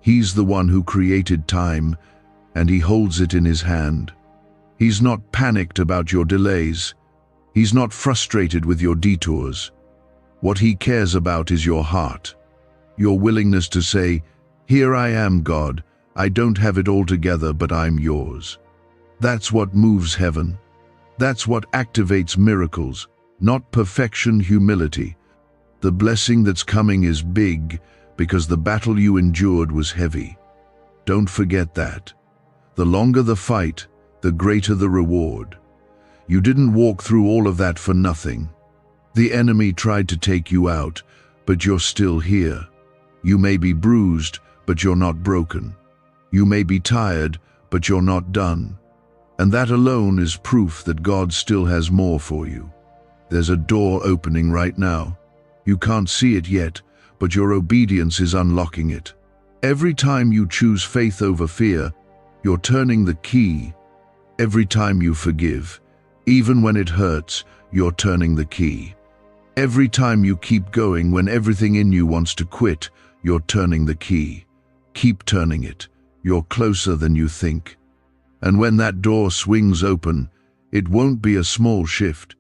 He's the one who created time, and He holds it in His hand. He's not panicked about your delays. He's not frustrated with your detours. What He cares about is your heart. Your willingness to say, "Here I am, God. I don't have it all together, but I'm yours." That's what moves heaven. That's what activates miracles, not perfection, humility. The blessing that's coming is big because the battle you endured was heavy. Don't forget that. The longer the fight, the greater the reward. You didn't walk through all of that for nothing. The enemy tried to take you out, but you're still here. You may be bruised, but you're not broken. You may be tired, but you're not done. And that alone is proof that God still has more for you. There's a door opening right now. You can't see it yet, but your obedience is unlocking it. Every time you choose faith over fear, you're turning the key. Every time you forgive, even when it hurts, you're turning the key. Every time you keep going when everything in you wants to quit, you're turning the key. Keep turning it. You're closer than you think. And when that door swings open, it won't be a small shift.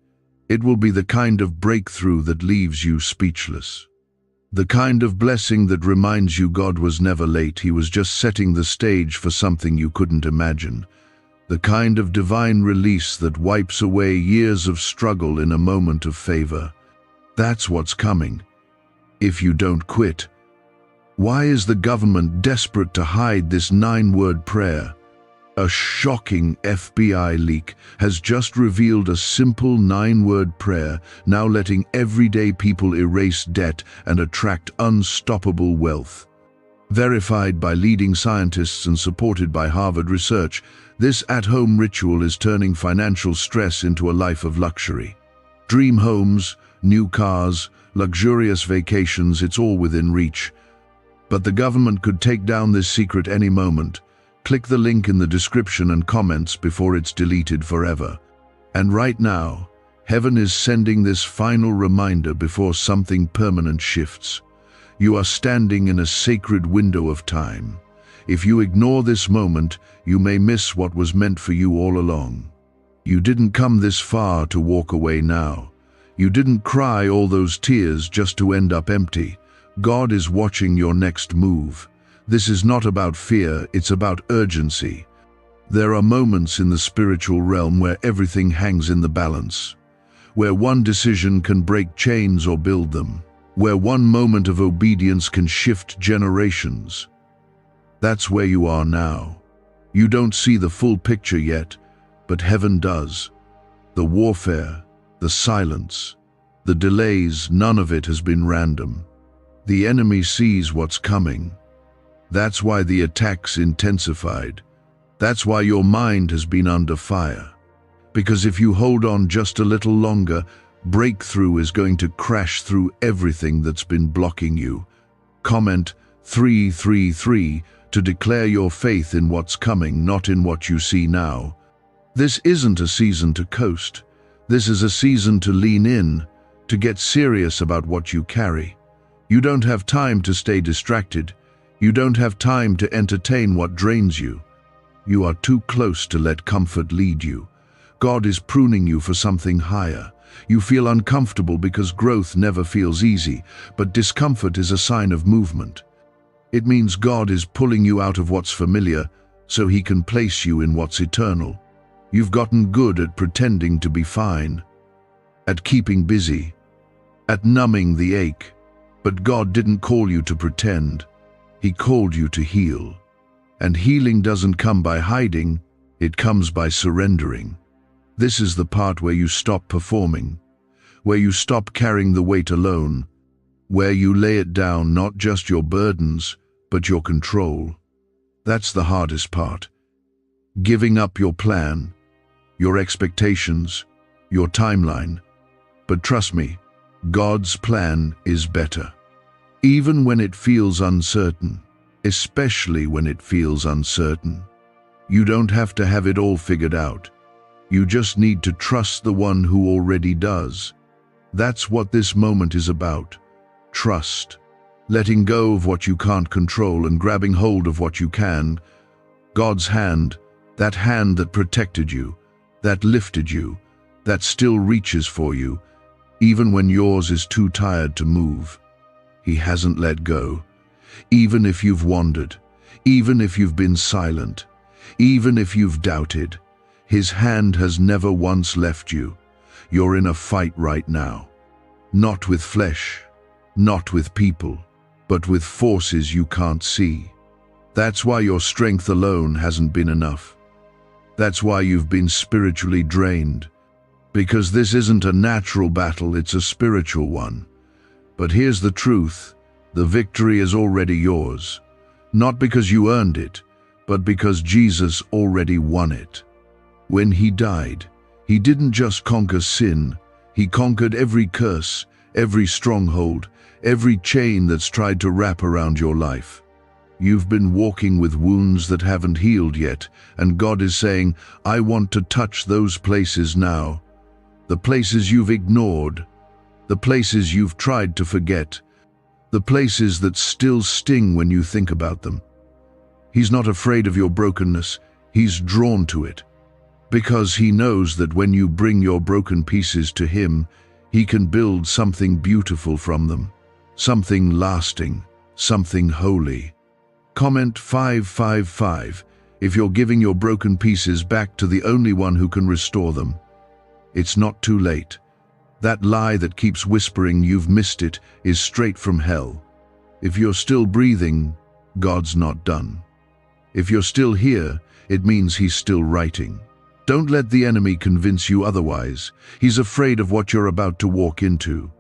It will be the kind of breakthrough that leaves you speechless. The kind of blessing that reminds you God was never late, He was just setting the stage for something you couldn't imagine. The kind of divine release that wipes away years of struggle in a moment of favor. That's what's coming, if you don't quit. Why is the government desperate to hide this 9-word prayer? A shocking FBI leak has just revealed a simple 9-word prayer, now letting everyday people erase debt and attract unstoppable wealth. Verified by leading scientists and supported by Harvard research, this at-home ritual is turning financial stress into a life of luxury. Dream homes, new cars, luxurious vacations, it's all within reach. But the government could take down this secret any moment. Click the link in the description and comments before it's deleted forever. And right now, heaven is sending this final reminder before something permanent shifts. You are standing in a sacred window of time. If you ignore this moment, you may miss what was meant for you all along. You didn't come this far to walk away now. You didn't cry all those tears just to end up empty. God is watching your next move. This is not about fear, it's about urgency. There are moments in the spiritual realm where everything hangs in the balance, where one decision can break chains or build them, where one moment of obedience can shift generations. That's where you are now. You don't see the full picture yet, but heaven does. The warfare, the silence, the delays, none of it has been random. The enemy sees what's coming. That's why the attacks intensified. That's why your mind has been under fire. Because if you hold on just a little longer, breakthrough is going to crash through everything that's been blocking you. Comment 333 to declare your faith in what's coming, not in what you see now. This isn't a season to coast. This is a season to lean in, to get serious about what you carry. You don't have time to stay distracted. You don't have time to entertain what drains you. You are too close to let comfort lead you. God is pruning you for something higher. You feel uncomfortable because growth never feels easy, but discomfort is a sign of movement. It means God is pulling you out of what's familiar so He can place you in what's eternal. You've gotten good at pretending to be fine, at keeping busy, at numbing the ache. But God didn't call you to pretend. He called you to heal. And healing doesn't come by hiding, it comes by surrendering. This is the part where you stop performing, where you stop carrying the weight alone, where you lay it down, not just your burdens, but your control. That's the hardest part. Giving up your plan, your expectations, your timeline. But trust me, God's plan is better. Even when it feels uncertain, especially when it feels uncertain. You don't have to have it all figured out. You just need to trust the one who already does. That's what this moment is about. Trust. Letting go of what you can't control and grabbing hold of what you can. God's hand, that hand that protected you, that lifted you, that still reaches for you, even when yours is too tired to move. He hasn't let go. Even if you've wandered, even if you've been silent, even if you've doubted, His hand has never once left you. You're in a fight right now. Not with flesh, not with people, but with forces you can't see. That's why your strength alone hasn't been enough. That's why you've been spiritually drained. Because this isn't a natural battle, it's a spiritual one. But here's the truth, the victory is already yours. Not because you earned it, but because Jesus already won it. When he died, he didn't just conquer sin, he conquered every curse, every stronghold, every chain that's tried to wrap around your life. You've been walking with wounds that haven't healed yet, and God is saying, I want to touch those places now. The places you've ignored, the places you've tried to forget, the places that still sting when you think about them. He's not afraid of your brokenness, he's drawn to it. Because he knows that when you bring your broken pieces to him, he can build something beautiful from them, something lasting, something holy. Comment 555 if you're giving your broken pieces back to the only one who can restore them. It's not too late. That lie that keeps whispering you've missed it is straight from hell. If you're still breathing, God's not done. If you're still here, it means he's still writing. Don't let the enemy convince you otherwise. He's afraid of what you're about to walk into.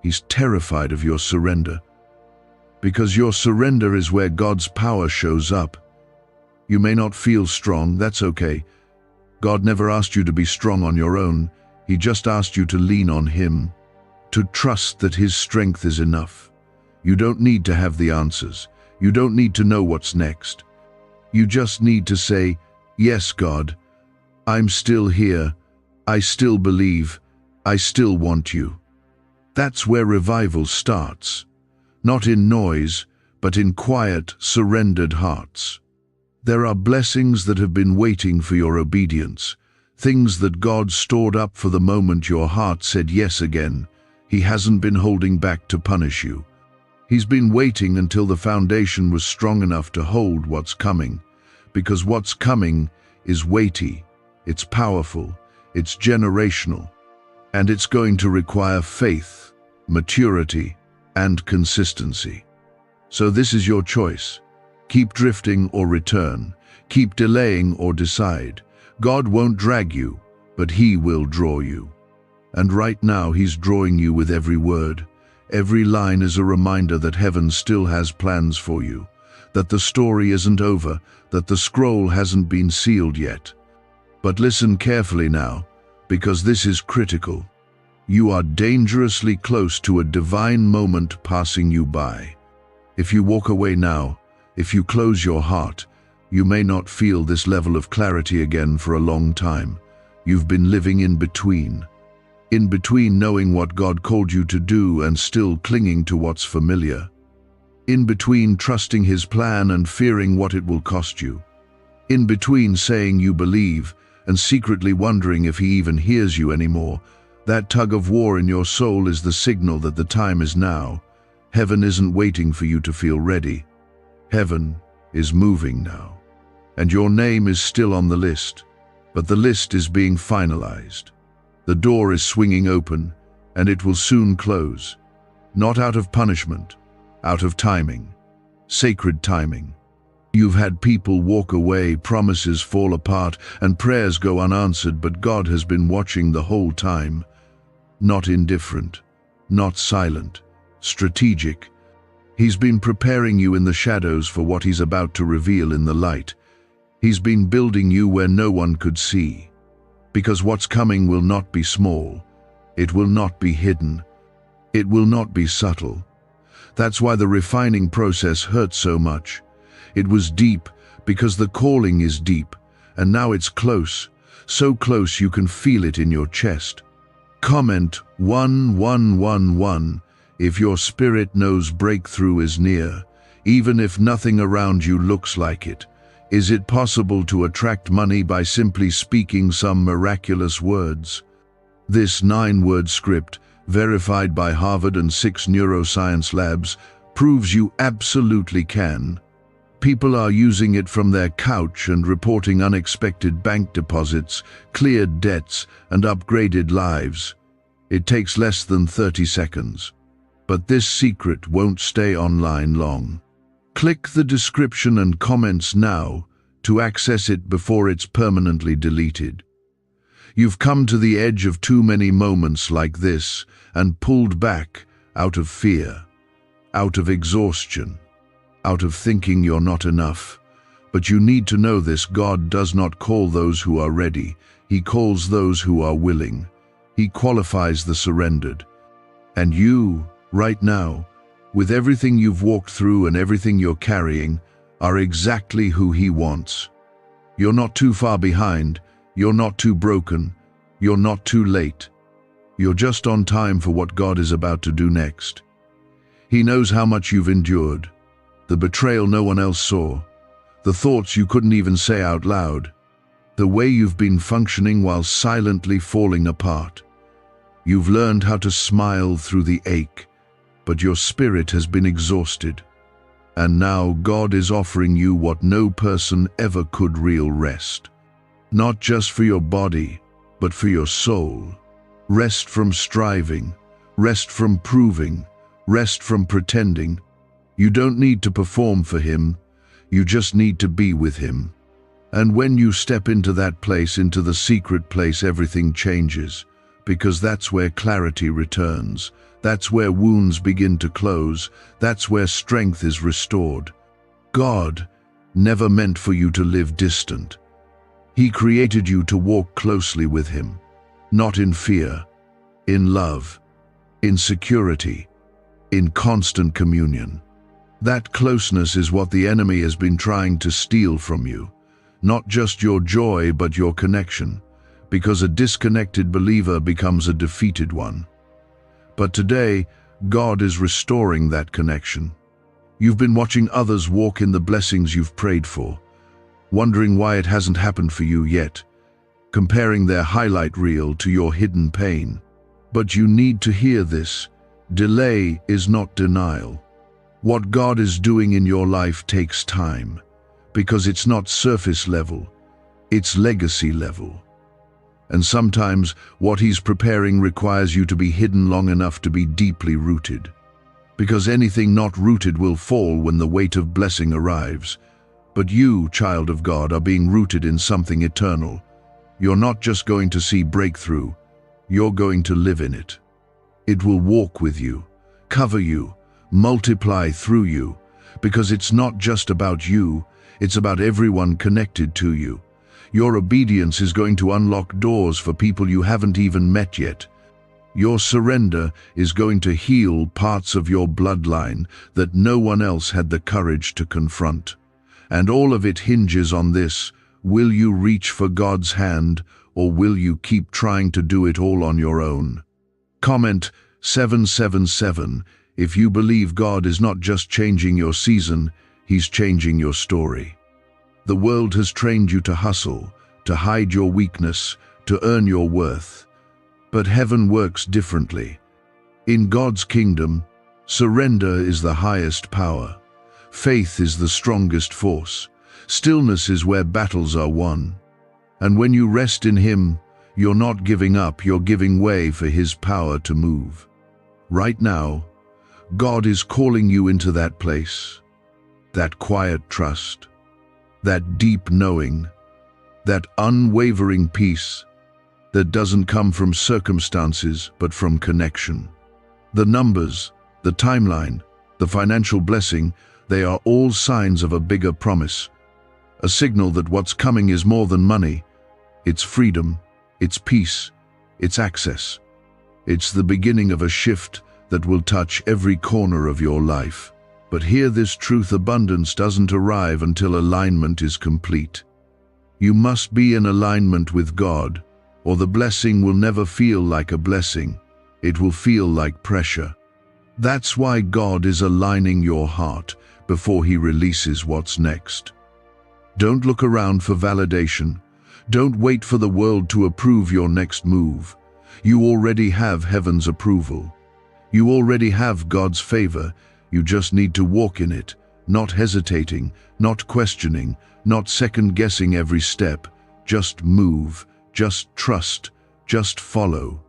He's terrified of your surrender. Because your surrender is where God's power shows up. You may not feel strong, that's okay. God never asked you to be strong on your own. He just asked you to lean on him, to trust that his strength is enough. You don't need to have the answers. You don't need to know what's next. You just need to say, yes, God, I'm still here. I still believe. I still want you. That's where revival starts. Not in noise, but in quiet, surrendered hearts. There are blessings that have been waiting for your obedience, things that God stored up for the moment your heart said yes again. He hasn't been holding back to punish you. He's been waiting until the foundation was strong enough to hold what's coming, because what's coming is weighty, it's powerful, it's generational, and it's going to require faith, maturity, and consistency. So this is your choice. Keep drifting or return. Keep delaying or decide. God won't drag you, but he will draw you. And right now he's drawing you with every word. Every line is a reminder that heaven still has plans for you, that the story isn't over, that the scroll hasn't been sealed yet. But listen carefully now, because this is critical. You are dangerously close to a divine moment passing you by. If you walk away now, if you close your heart, you may not feel this level of clarity again for a long time. You've been living in between knowing what God called you to do and still clinging to what's familiar. In between trusting his plan and fearing what it will cost you. In between saying you believe and secretly wondering if he even hears you anymore. That tug of war in your soul is the signal that the time is now. Heaven isn't waiting for you to feel ready. Heaven is moving now. And your name is still on the list, but the list is being finalized. The door is swinging open, and it will soon close. Not out of punishment, out of timing, sacred timing. You've had people walk away, promises fall apart, and prayers go unanswered, but God has been watching the whole time. Not indifferent, not silent, strategic. He's been preparing you in the shadows for what he's about to reveal in the light. He's been building you where no one could see. Because what's coming will not be small. It will not be hidden. It will not be subtle. That's why the refining process hurt so much. It was deep because the calling is deep, and now it's close, so close you can feel it in your chest. Comment 1111 if your spirit knows breakthrough is near, even if nothing around you looks like it. Is it possible to attract money by simply speaking some miraculous words? This 9-word script, verified by Harvard and 6 neuroscience labs, proves you absolutely can. People are using it from their couch and reporting unexpected bank deposits, cleared debts, and upgraded lives. It takes less than 30 seconds. But this secret won't stay online long. Click the description and comments now to access it before it's permanently deleted. You've come to the edge of too many moments like this and pulled back out of fear, out of exhaustion, out of thinking you're not enough. But you need to know this: God does not call those who are ready. He calls those who are willing. He qualifies the surrendered. And you, right now, with everything you've walked through and everything you're carrying, are exactly who He wants. You're not too far behind. You're not too broken. You're not too late. You're just on time for what God is about to do next. He knows how much you've endured, the betrayal no one else saw, the thoughts you couldn't even say out loud, the way you've been functioning while silently falling apart. You've learned how to smile through the ache, but your spirit has been exhausted. And now God is offering you what no person ever could: real rest. Not just for your body, but for your soul. Rest from striving, rest from proving, rest from pretending. You don't need to perform for Him, you just need to be with Him. And when you step into that place, into the secret place, everything changes, because that's where clarity returns. That's where wounds begin to close. That's where strength is restored. God never meant for you to live distant. He created you to walk closely with Him, not in fear, in love, in security, in constant communion. That closeness is what the enemy has been trying to steal from you, not just your joy but your connection, because a disconnected believer becomes a defeated one. But today, God is restoring that connection. You've been watching others walk in the blessings you've prayed for, wondering why it hasn't happened for you yet, comparing their highlight reel to your hidden pain. But you need to hear this: delay is not denial. What God is doing in your life takes time, because it's not surface level, it's legacy level. And sometimes what He's preparing requires you to be hidden long enough to be deeply rooted. Because anything not rooted will fall when the weight of blessing arrives. But you, child of God, are being rooted in something eternal. You're not just going to see breakthrough, you're going to live in it. It will walk with you, cover you, multiply through you, because it's not just about you, it's about everyone connected to you. Your obedience is going to unlock doors for people you haven't even met yet. Your surrender is going to heal parts of your bloodline that no one else had the courage to confront. And all of it hinges on this: will you reach for God's hand, or will you keep trying to do it all on your own? Comment 777 if you believe God is not just changing your season, He's changing your story. The world has trained you to hustle, to hide your weakness, to earn your worth. But heaven works differently. In God's kingdom, surrender is the highest power. Faith is the strongest force. Stillness is where battles are won. And when you rest in Him, you're not giving up, you're giving way for His power to move. Right now, God is calling you into that place, that quiet trust, that deep knowing, that unwavering peace that doesn't come from circumstances but from connection. The numbers, the timeline, the financial blessing, they are all signs of a bigger promise, a signal that what's coming is more than money. It's freedom, it's peace, it's access. It's the beginning of a shift that will touch every corner of your life. But hear this truth: abundance doesn't arrive until alignment is complete. You must be in alignment with God, or the blessing will never feel like a blessing. It will feel like pressure. That's why God is aligning your heart before He releases what's next. Don't look around for validation. Don't wait for the world to approve your next move. You already have heaven's approval. You already have God's favor. You just need to walk in it, not hesitating, not questioning, not second-guessing every step. Just move, just trust, just follow.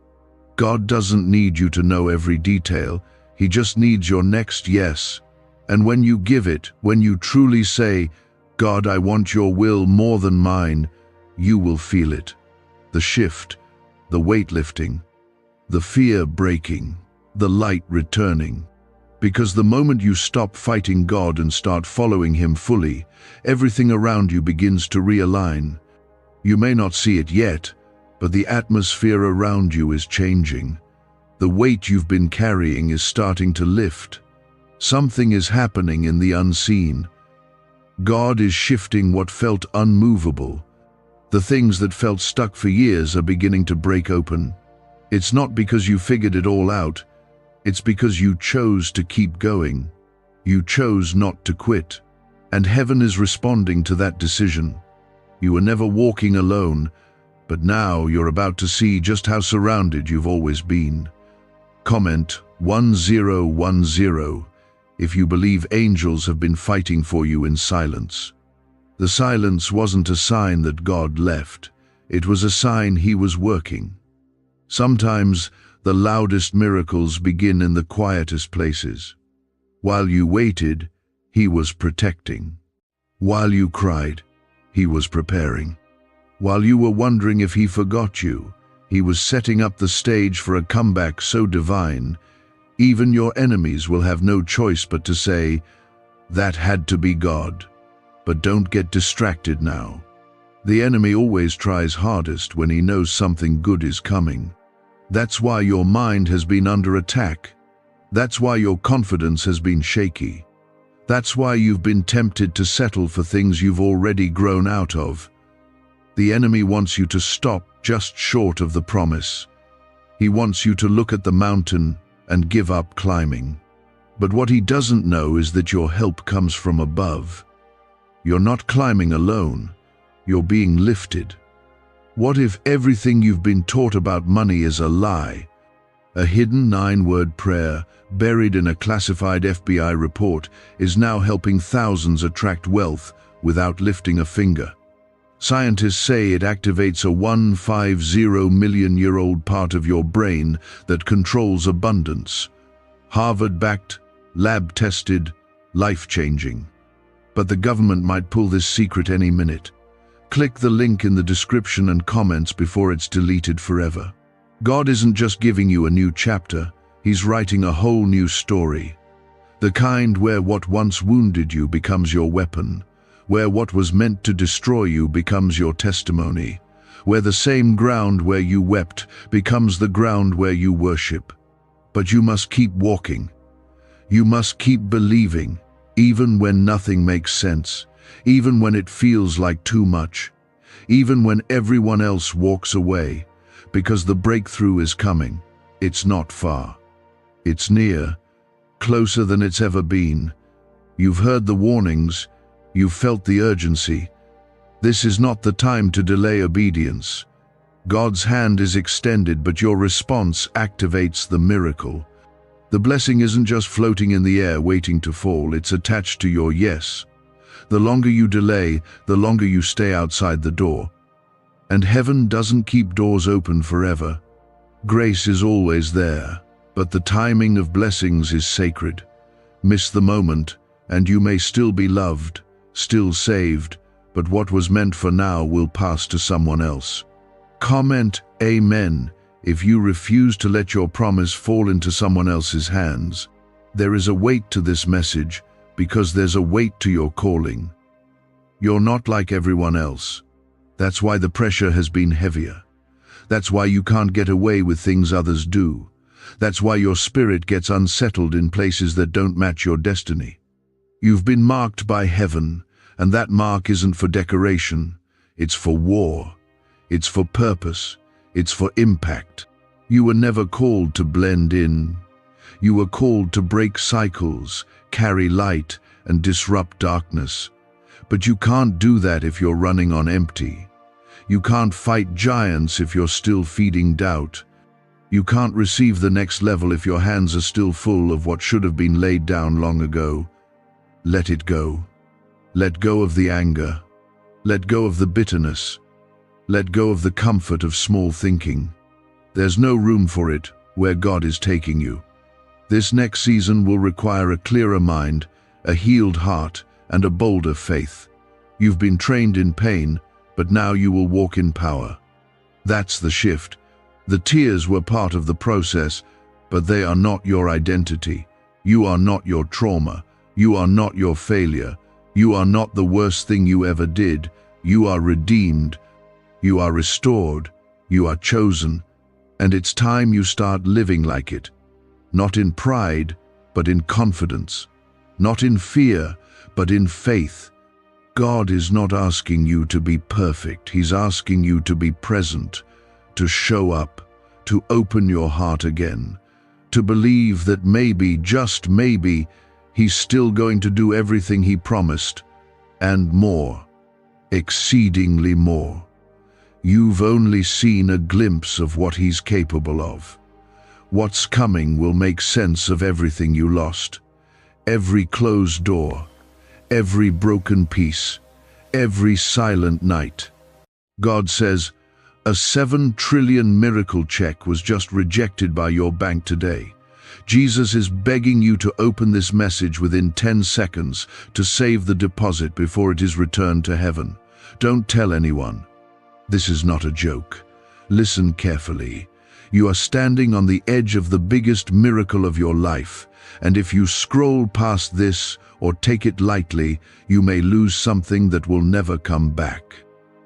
God doesn't need you to know every detail. He just needs your next yes. And when you give it, when you truly say, "God, I want your will more than mine," you will feel it. the shift, the weight lifting, the fear breaking, the light returning. Because the moment you stop fighting God and start following Him fully, everything around you begins to realign. You may not see it yet, but the atmosphere around you is changing. The weight you've been carrying is starting to lift. Something is happening in the unseen. God is shifting what felt unmovable. The things that felt stuck for years are beginning to break open. It's not because you figured it all out. It's because you chose to keep going. You chose not to quit. And heaven is responding to that decision. You were never walking alone, but now you're about to see just how surrounded you've always been. Comment 1010 if you believe angels have been fighting for you in silence. The silence wasn't a sign that God left. It was a sign He was working. Sometimes the loudest miracles begin in the quietest places. While you waited, He was protecting. While you cried, He was preparing. While you were wondering if He forgot you, He was setting up the stage for a comeback so divine, even your enemies will have no choice but to say, "That had to be God." But don't get distracted now. The enemy always tries hardest when he knows something good is coming. That's why your mind has been under attack. That's why your confidence has been shaky. That's why you've been tempted to settle for things you've already grown out of. The enemy wants you to stop just short of the promise. He wants you to look at the mountain and give up climbing. But what he doesn't know is that your help comes from above. You're not climbing alone. You're being lifted. What if everything you've been taught about money is a lie? A hidden 9-word prayer buried in a classified FBI report is now helping thousands attract wealth without lifting a finger. Scientists say it activates a 150 million-year-old part of your brain that controls abundance. Harvard-backed, lab-tested, life-changing. But the government might pull this secret any minute. Click the link in the description and comments before it's deleted forever. God isn't just giving you a new chapter, He's writing a whole new story. The kind where what once wounded you becomes your weapon, where what was meant to destroy you becomes your testimony, where the same ground where you wept becomes the ground where you worship. But you must keep walking. You must keep believing, even when nothing makes sense, even when it feels like too much, even when everyone else walks away, because the breakthrough is coming. It's not far. It's near, closer than it's ever been. You've heard the warnings. You've felt the urgency. This is not the time to delay obedience. God's hand is extended, but your response activates the miracle. The blessing isn't just floating in the air waiting to fall, it's attached to your yes. The longer you delay, the longer you stay outside the door. And heaven doesn't keep doors open forever. Grace is always there, but the timing of blessings is sacred. Miss the moment, and you may still be loved, still saved, but what was meant for now will pass to someone else. Comment Amen if you refuse to let your promise fall into someone else's hands. There is a weight to this message because there's a weight to your calling. You're not like everyone else. That's why the pressure has been heavier. That's why you can't get away with things others do. That's why your spirit gets unsettled in places that don't match your destiny. You've been marked by heaven, and that mark isn't for decoration. It's for war. It's for purpose. It's for impact. You were never called to blend in. You were called to break cycles, carry light, and disrupt darkness. But you can't do that if you're running on empty. You can't fight giants if you're still feeding doubt. You can't receive the next level if your hands are still full of what should have been laid down long ago. Let it go. Let go of the anger. Let go of the bitterness. Let go of the comfort of small thinking. There's no room for it where God is taking you. This next season will require a clearer mind, a healed heart, and a bolder faith. You've been trained in pain, but now you will walk in power. That's the shift. The tears were part of the process, but they are not your identity. You are not your trauma. You are not your failure. You are not the worst thing you ever did. You are redeemed. You are restored. You are chosen. And it's time you start living like it. Not in pride, but in confidence. Not in fear, but in faith. God is not asking you to be perfect. He's asking you to be present, to show up, to open your heart again, to believe that maybe, just maybe, He's still going to do everything He promised, and more, exceedingly more. You've only seen a glimpse of what He's capable of. What's coming will make sense of everything you lost, every closed door, every broken piece, every silent night. God says, a 7 trillion miracle check was just rejected by your bank today. Jesus is begging you to open this message within 10 seconds to save the deposit before it is returned to heaven. Don't tell anyone. This is not a joke. Listen carefully. You are standing on the edge of the biggest miracle of your life, and if you scroll past this or take it lightly, you may lose something that will never come back.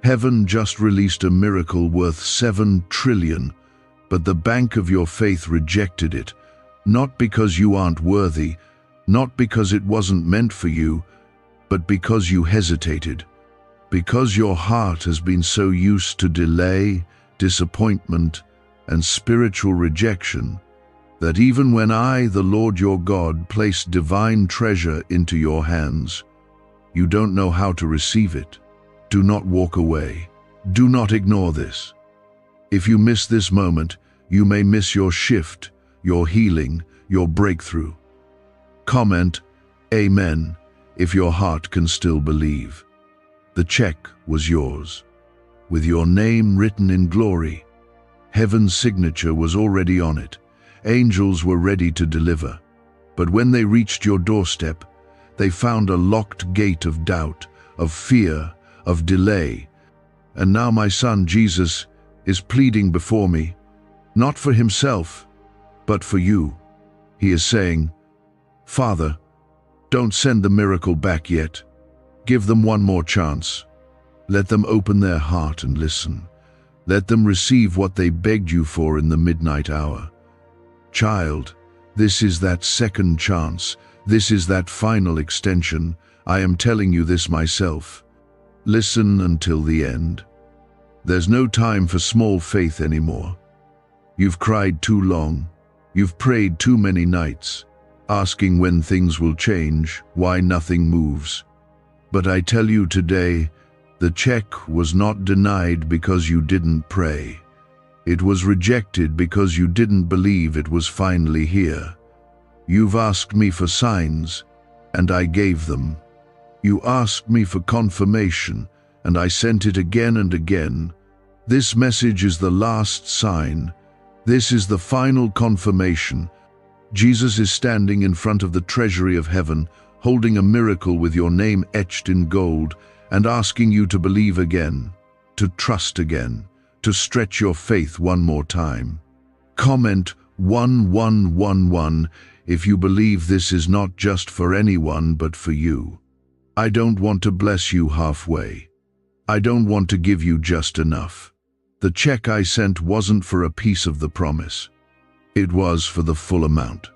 Heaven just released a miracle worth 7 trillion, but the bank of your faith rejected it, not because you aren't worthy, not because it wasn't meant for you, but because you hesitated, because your heart has been so used to delay, disappointment, and spiritual rejection, that even when I, the Lord your God, place divine treasure into your hands, you don't know how to receive it. Do not walk away. Do not ignore this. If you miss this moment, you may miss your shift, your healing, your breakthrough. Comment, Amen, if your heart can still believe. The check was yours, with your name written in glory. Heaven's signature was already on it. Angels were ready to deliver. But when they reached your doorstep, they found a locked gate of doubt, of fear, of delay. And now my son Jesus is pleading before me, not for himself, but for you. He is saying, Father, don't send the miracle back yet. Give them one more chance. Let them open their heart and listen. Let them receive what they begged you for in the midnight hour. Child, this is that second chance. This is that final extension. I am telling you this myself. Listen until the end. There's no time for small faith anymore. You've cried too long. You've prayed too many nights, asking when things will change, why nothing moves. But I tell you today, the check was not denied because you didn't pray. It was rejected because you didn't believe it was finally here. You've asked me for signs, and I gave them. You asked me for confirmation, and I sent it again and again. This message is the last sign. This is the final confirmation. Jesus is standing in front of the treasury of heaven, holding a miracle with your name etched in gold, and asking you to believe again, to trust again, to stretch your faith one more time. Comment 1111 if you believe this is not just for anyone but for you. I don't want to bless you halfway. I don't want to give you just enough. The check I sent wasn't for a piece of the promise. It was for the full amount.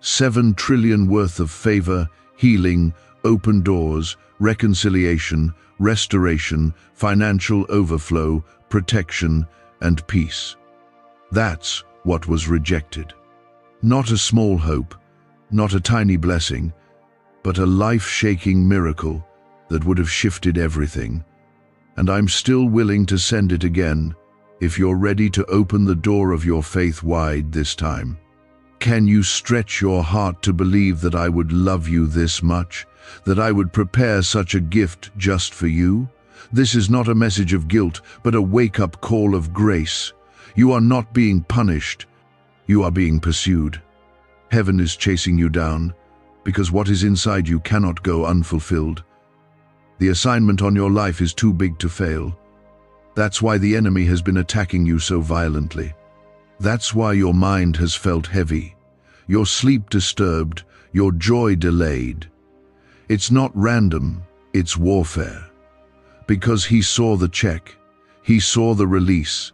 7 trillion worth of favor, healing, open doors, reconciliation, restoration, financial overflow, protection, and peace. That's what was rejected. Not a small hope, not a tiny blessing, but a life-shaking miracle that would have shifted everything. And I'm still willing to send it again, if you're ready to open the door of your faith wide this time. Can you stretch your heart to believe that I would love you this much, that I would prepare such a gift just for you? This is not a message of guilt, but a wake-up call of grace. You are not being punished. You are being pursued. Heaven is chasing you down, because what is inside you cannot go unfulfilled. The assignment on your life is too big to fail. That's why the enemy has been attacking you so violently. That's why your mind has felt heavy, your sleep disturbed, your joy delayed. It's not random, it's warfare. Because he saw the check, he saw the release,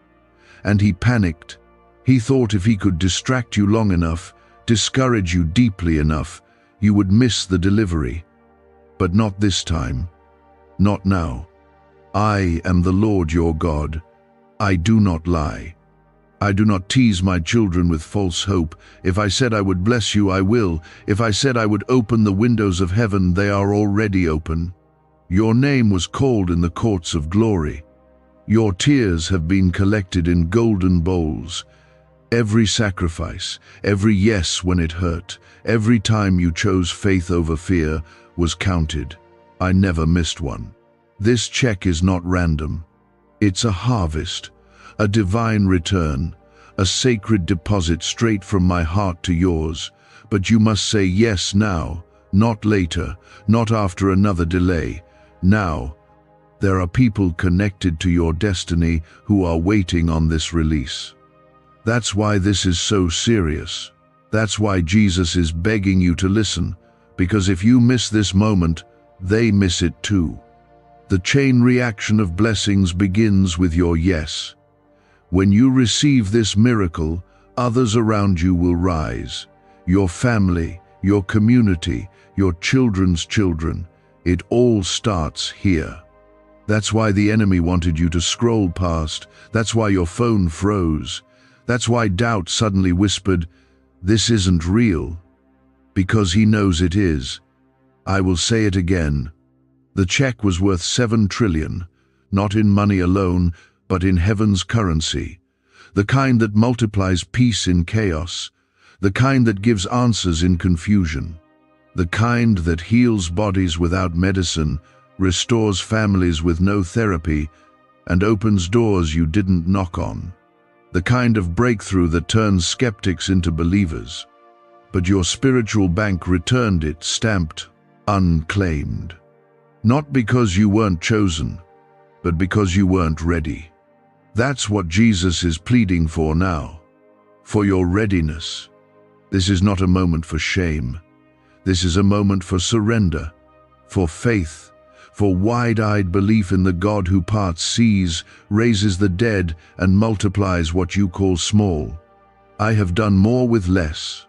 and he panicked. He thought if he could distract you long enough, discourage you deeply enough, you would miss the delivery. But not this time. Not now. I am the Lord your God. I do not lie. I do not tease my children with false hope. If I said I would bless you, I will. If I said I would open the windows of heaven, they are already open. Your name was called in the courts of glory. Your tears have been collected in golden bowls. Every sacrifice, every yes when it hurt, every time you chose faith over fear was counted. I never missed one. This check is not random. It's a harvest, a divine return, a sacred deposit straight from my heart to yours. But you must say yes now, not later, not after another delay. Now, there are people connected to your destiny who are waiting on this release. That's why this is so serious. That's why Jesus is begging you to listen, because if you miss this moment, they miss it too. The chain reaction of blessings begins with your yes. When you receive this miracle, others around you will rise. Your family, your community, your children's children. It all starts here. That's why the enemy wanted you to scroll past. That's why your phone froze. That's why doubt suddenly whispered, "This isn't real." Because he knows it is. I will say it again. The check was worth 7 trillion, not in money alone, but in heaven's currency. The kind that multiplies peace in chaos. The kind that gives answers in confusion. The kind that heals bodies without medicine, restores families with no therapy, and opens doors you didn't knock on. The kind of breakthrough that turns skeptics into believers. But your spiritual bank returned it, stamped unclaimed. Not because you weren't chosen, but because you weren't ready. That's what Jesus is pleading for now. For your readiness. This is not a moment for shame. This is a moment for surrender, for faith, for wide-eyed belief in the God who parts seas, raises the dead, and multiplies what you call small. I have done more with less.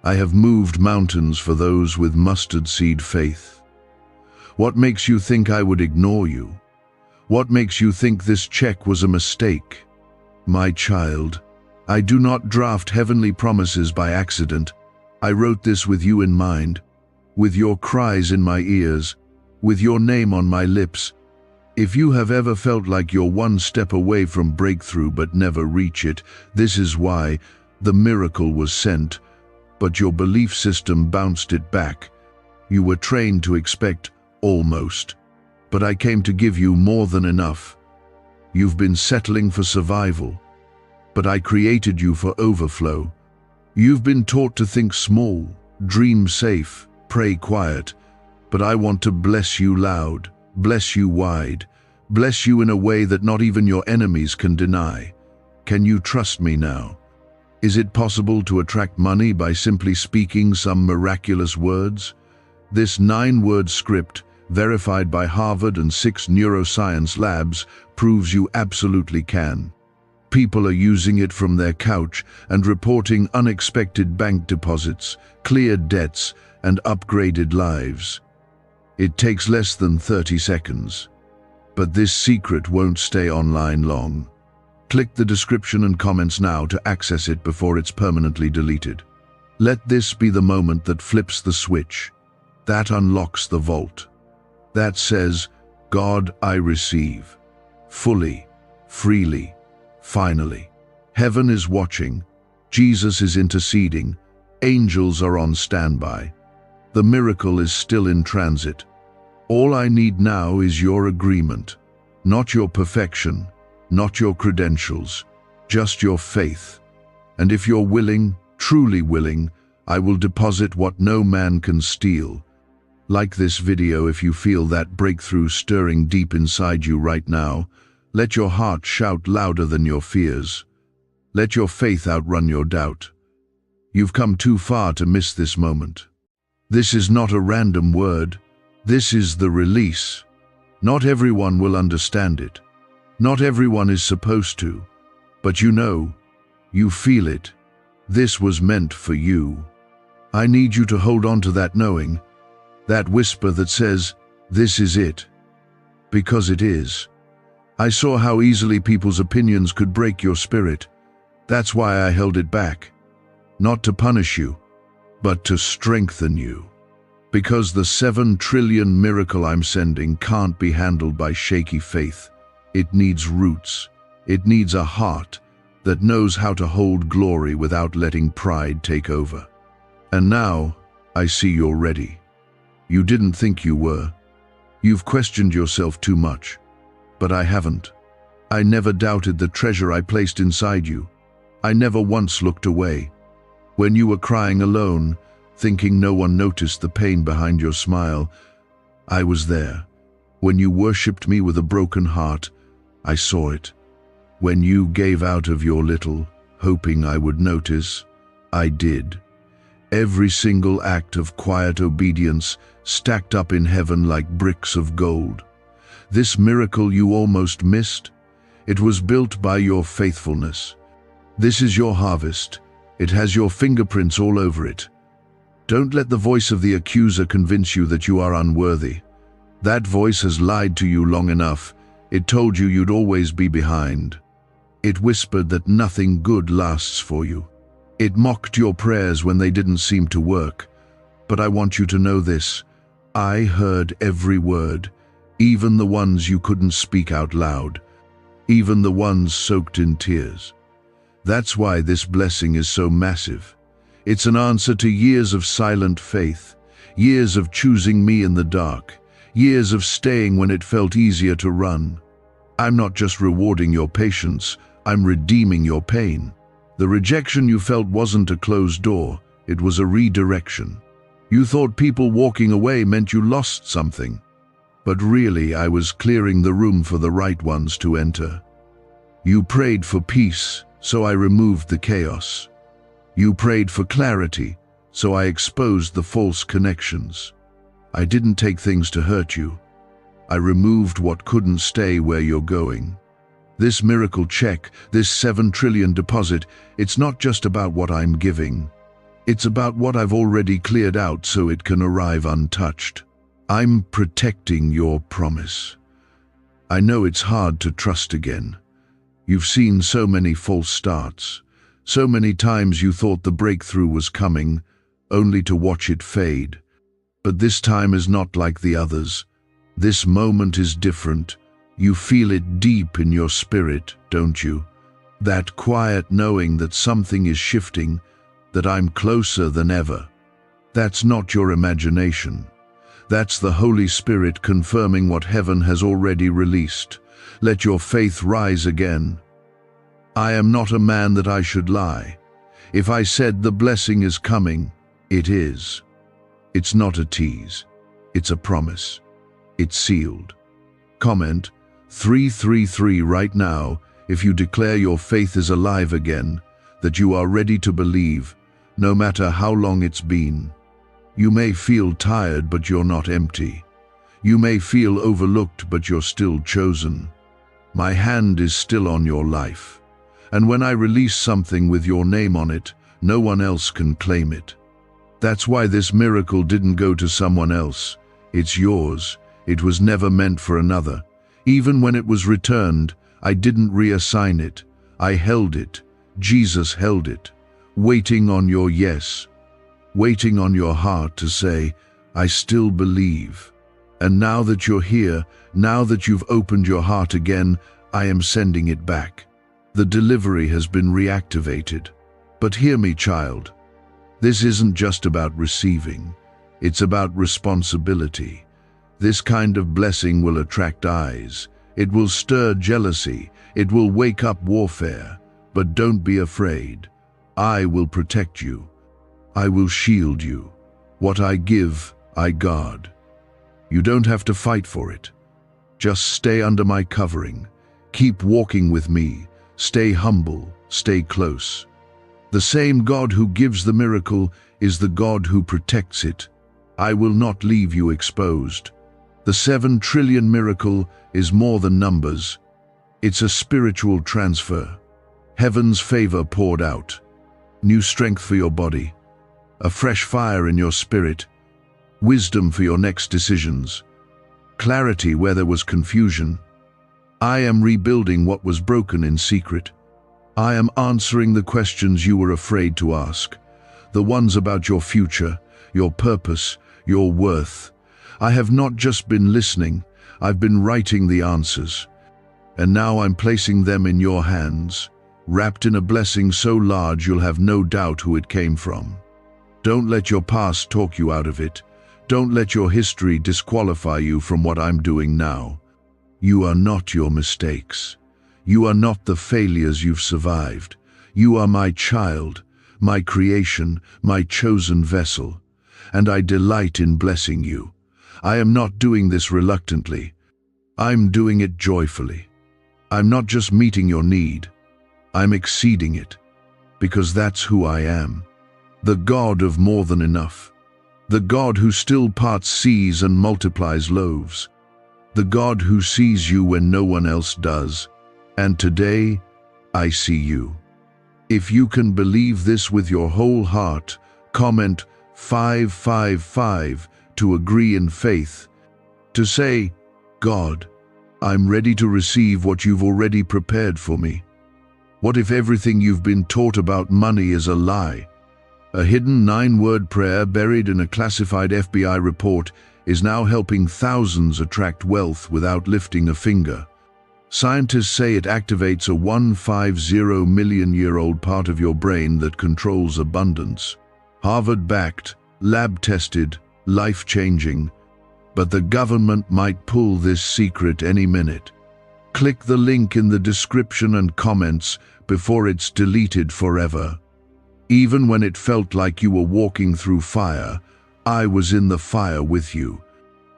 I have moved mountains for those with mustard seed faith. What makes you think I would ignore you? What makes you think this check was a mistake? My child, I do not draft heavenly promises by accident. I wrote this with you in mind, with your cries in my ears, with your name on my lips. If you have ever felt like you're one step away from breakthrough but never reach it, this is why. The miracle was sent, but your belief system bounced it back. You were trained to expect almost. But I came to give you more than enough. You've been settling for survival, but I created you for overflow. You've been taught to think small, dream safe, pray quiet, but I want to bless you loud, bless you wide, bless you in a way that not even your enemies can deny. Can you trust me now? Is it possible to attract money by simply speaking some miraculous words? This 9-word script, verified by Harvard and 6 neuroscience labs, proves you absolutely can. People are using it from their couch and reporting unexpected bank deposits, cleared debts, and upgraded lives. It takes less than 30 seconds. But this secret won't stay online long. Click the description and comments now to access it before it's permanently deleted. Let this be the moment that flips the switch, that unlocks the vault, that says, God, I receive, fully, freely, finally. Heaven is watching, Jesus is interceding, angels are on standby. The miracle is still in transit. All I need now is your agreement, not your perfection, not your credentials, just your faith. And if you're willing, truly willing, I will deposit what no man can steal. Like this video if you feel that breakthrough stirring deep inside you right now. Let your heart shout louder than your fears. Let your faith outrun your doubt. You've come too far to miss this moment. This is not a random word. This is the release. Not everyone will understand it. Not everyone is supposed to. But you feel it. This was meant for you. I need you to hold on to that knowing, that whisper that says, this is it. Because it is. I saw how easily people's opinions could break your spirit. That's why I held it back. Not to punish you, but to strengthen you. Because the 7 trillion miracle I'm sending can't be handled by shaky faith. It needs roots. It needs a heart that knows how to hold glory without letting pride take over. And now, I see you're ready. You didn't think you were. You've questioned yourself too much. But I haven't. I never doubted the treasure I placed inside you. I never once looked away. When you were crying alone, thinking no one noticed the pain behind your smile, I was there. When you worshipped me with a broken heart, I saw it. When you gave out of your little, hoping I would notice, I did. Every single act of quiet obedience stacked up in heaven like bricks of gold. This miracle you almost missed, it was built by your faithfulness. This is your harvest. It has your fingerprints all over it. Don't let the voice of the accuser convince you that you are unworthy. That voice has lied to you long enough. It told you you'd always be behind. It whispered that nothing good lasts for you. It mocked your prayers when they didn't seem to work. But I want you to know this. I heard every word, even the ones you couldn't speak out loud, even the ones soaked in tears. That's why this blessing is so massive. It's an answer to years of silent faith, years of choosing me in the dark, years of staying when it felt easier to run. I'm not just rewarding your patience, I'm redeeming your pain. The rejection you felt wasn't a closed door, it was a redirection. You thought people walking away meant you lost something. But really, I was clearing the room for the right ones to enter. You prayed for peace, so I removed the chaos. You prayed for clarity, so I exposed the false connections. I didn't take things to hurt you. I removed what couldn't stay where you're going. This miracle check, this 7 trillion deposit, it's not just about what I'm giving. It's about what I've already cleared out so it can arrive untouched. I'm protecting your promise. I know it's hard to trust again. You've seen so many false starts. So many times you thought the breakthrough was coming, only to watch it fade. But this time is not like the others. This moment is different. You feel it deep in your spirit, don't you? That quiet knowing that something is shifting, that I'm closer than ever. That's not your imagination. That's the Holy Spirit confirming what heaven has already released. Let your faith rise again. I am not a man that I should lie. If I said the blessing is coming, it is. It's not a tease. It's a promise. It's sealed. Comment 333 right now if you declare your faith is alive again, that you are ready to believe, no matter how long it's been. You may feel tired, but you're not empty. You may feel overlooked, but you're still chosen. My hand is still on your life. And when I release something with your name on it, no one else can claim it. That's why this miracle didn't go to someone else. It's yours. It was never meant for another. Even when it was returned, I didn't reassign it. I held it. Jesus held it, waiting on your yes, waiting on your heart to say, I still believe. And now that you're here, now that you've opened your heart again, I am sending it back. The delivery has been reactivated. But hear me, child. This isn't just about receiving. It's about responsibility. This kind of blessing will attract eyes. It will stir jealousy. It will wake up warfare. But don't be afraid. I will protect you. I will shield you. What I give, I guard. You don't have to fight for it. Just stay under my covering. Keep walking with me. Stay humble. Stay close. The same God who gives the miracle is the God who protects it. I will not leave you exposed. The 7 trillion miracle is more than numbers. It's a spiritual transfer. Heaven's favor poured out. New strength for your body. A fresh fire in your spirit. Wisdom for your next decisions. Clarity where there was confusion. I am rebuilding what was broken in secret. I am answering the questions you were afraid to ask. The ones about your future, your purpose, your worth. I have not just been listening, I've been writing the answers. And now I'm placing them in your hands, wrapped in a blessing so large you'll have no doubt who it came from. Don't let your past talk you out of it. Don't let your history disqualify you from what I'm doing now. You are not your mistakes. You are not the failures you've survived. You are my child, my creation, my chosen vessel. And I delight in blessing you. I am not doing this reluctantly. I'm doing it joyfully. I'm not just meeting your need. I'm exceeding it. Because that's who I am. The God of more than enough. The God who still parts seas and multiplies loaves. The God who sees you when no one else does. And today, I see you. If you can believe this with your whole heart, comment 555 to agree in faith. To say, God, I'm ready to receive what you've already prepared for me. What if everything you've been taught about money is a lie? A hidden 9-word prayer buried in a classified FBI report is now helping thousands attract wealth without lifting a finger. Scientists say it activates a 150 million-year-old part of your brain that controls abundance. Harvard-backed, lab-tested, life-changing. But the government might pull this secret any minute. Click the link in the description and comments before it's deleted forever. Even when it felt like you were walking through fire, I was in the fire with you.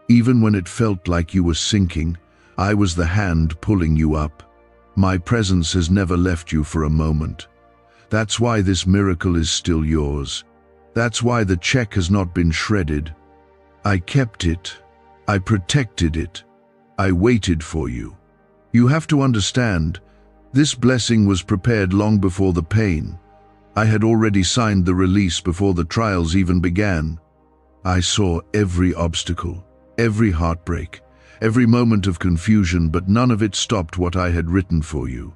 Even when it felt like you were sinking, I was the hand pulling you up. My presence has never left you for a moment. That's why this miracle is still yours. That's why the check has not been shredded. I kept it. I protected it. I waited for you. You have to understand, this blessing was prepared long before the pain. I had already signed the release before the trials even began. I saw every obstacle, every heartbreak, every moment of confusion, but none of it stopped what I had written for you.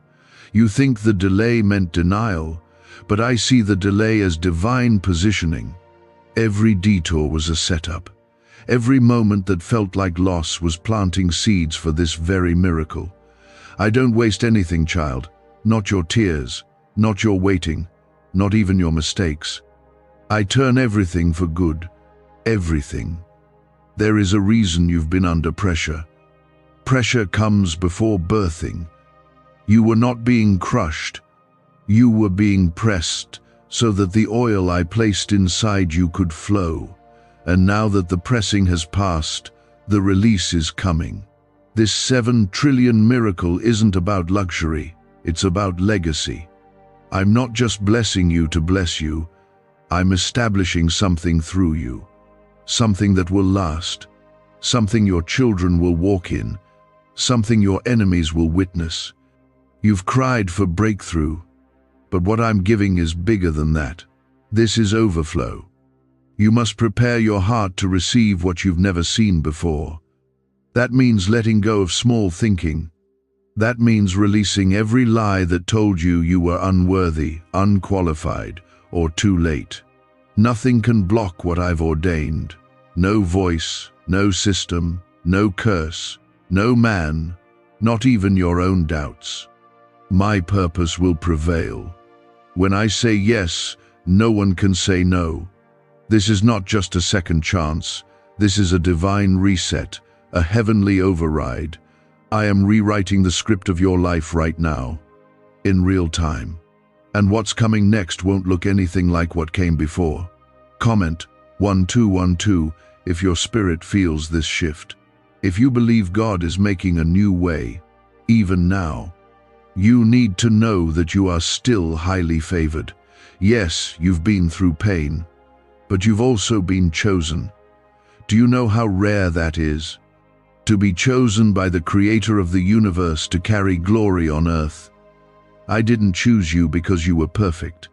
You think the delay meant denial, but I see the delay as divine positioning. Every detour was a setup. Every moment that felt like loss was planting seeds for this very miracle. I don't waste anything, child. Not your tears, not your waiting, not even your mistakes. I turn everything for good. Everything. There is a reason you've been under pressure. Pressure comes before birthing. You were not being crushed. You were being pressed so that the oil I placed inside you could flow. And now that the pressing has passed, the release is coming. This 7 trillion miracle isn't about luxury, it's about legacy. I'm not just blessing you to bless you, I'm establishing something through you. Something that will last, something your children will walk in, something your enemies will witness. You've cried for breakthrough, but what I'm giving is bigger than that. This is overflow. You must prepare your heart to receive what you've never seen before. That means letting go of small thinking. That means releasing every lie that told you you were unworthy, unqualified, or too late. Nothing can block what I've ordained. No voice, no system, no curse, no man, not even your own doubts. My purpose will prevail. When I say yes, no one can say no. This is not just a second chance. This is a divine reset, a heavenly override. I am rewriting the script of your life right now, in real time. And what's coming next won't look anything like what came before. Comment 1212 if your spirit feels this shift. If you believe God is making a new way. even now. You need to know that you are still highly favored. Yes, you've been through pain, but you've also been chosen. Do you know how rare that is? To be chosen by the Creator of the universe to carry glory on earth. I didn't choose you because you were perfect.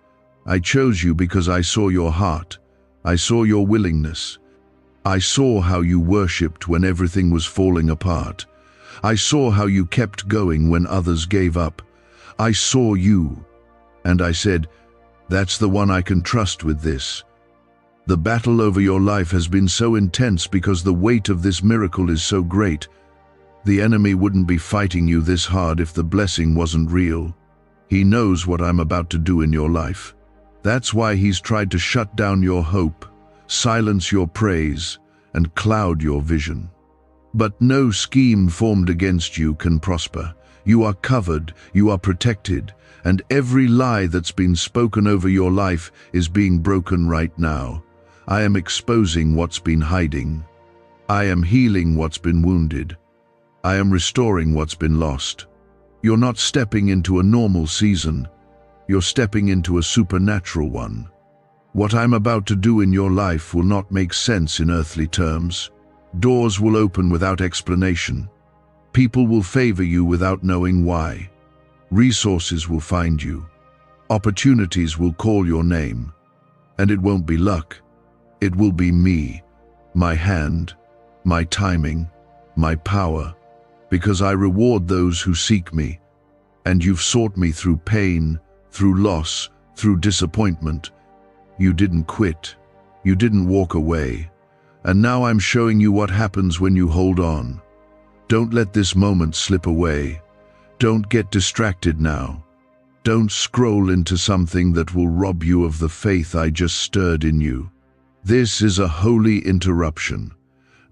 I chose you because I saw your heart. I saw your willingness. I saw how you worshipped when everything was falling apart. I saw how you kept going when others gave up. I saw you, and I said, that's the one I can trust with this. The battle over your life has been so intense because the weight of this miracle is so great. The enemy wouldn't be fighting you this hard if the blessing wasn't real. He knows what I'm about to do in your life. That's why he's tried to shut down your hope, silence your praise, and cloud your vision. But no scheme formed against you can prosper. You are covered, you are protected, and every lie that's been spoken over your life is being broken right now. I am exposing what's been hiding. I am healing what's been wounded. I am restoring what's been lost. You're not stepping into a normal season. You're stepping into a supernatural one. What I'm about to do in your life will not make sense in earthly terms. Doors will open without explanation. People will favor you without knowing why. Resources will find you. Opportunities will call your name. And it won't be luck. It will be me, my hand, my timing, my power, because I reward those who seek me. And you've sought me through pain, through loss, through disappointment. You didn't quit. You didn't walk away. And now I'm showing you what happens when you hold on. Don't let this moment slip away. Don't get distracted now. Don't scroll into something that will rob you of the faith I just stirred in you. This is a holy interruption,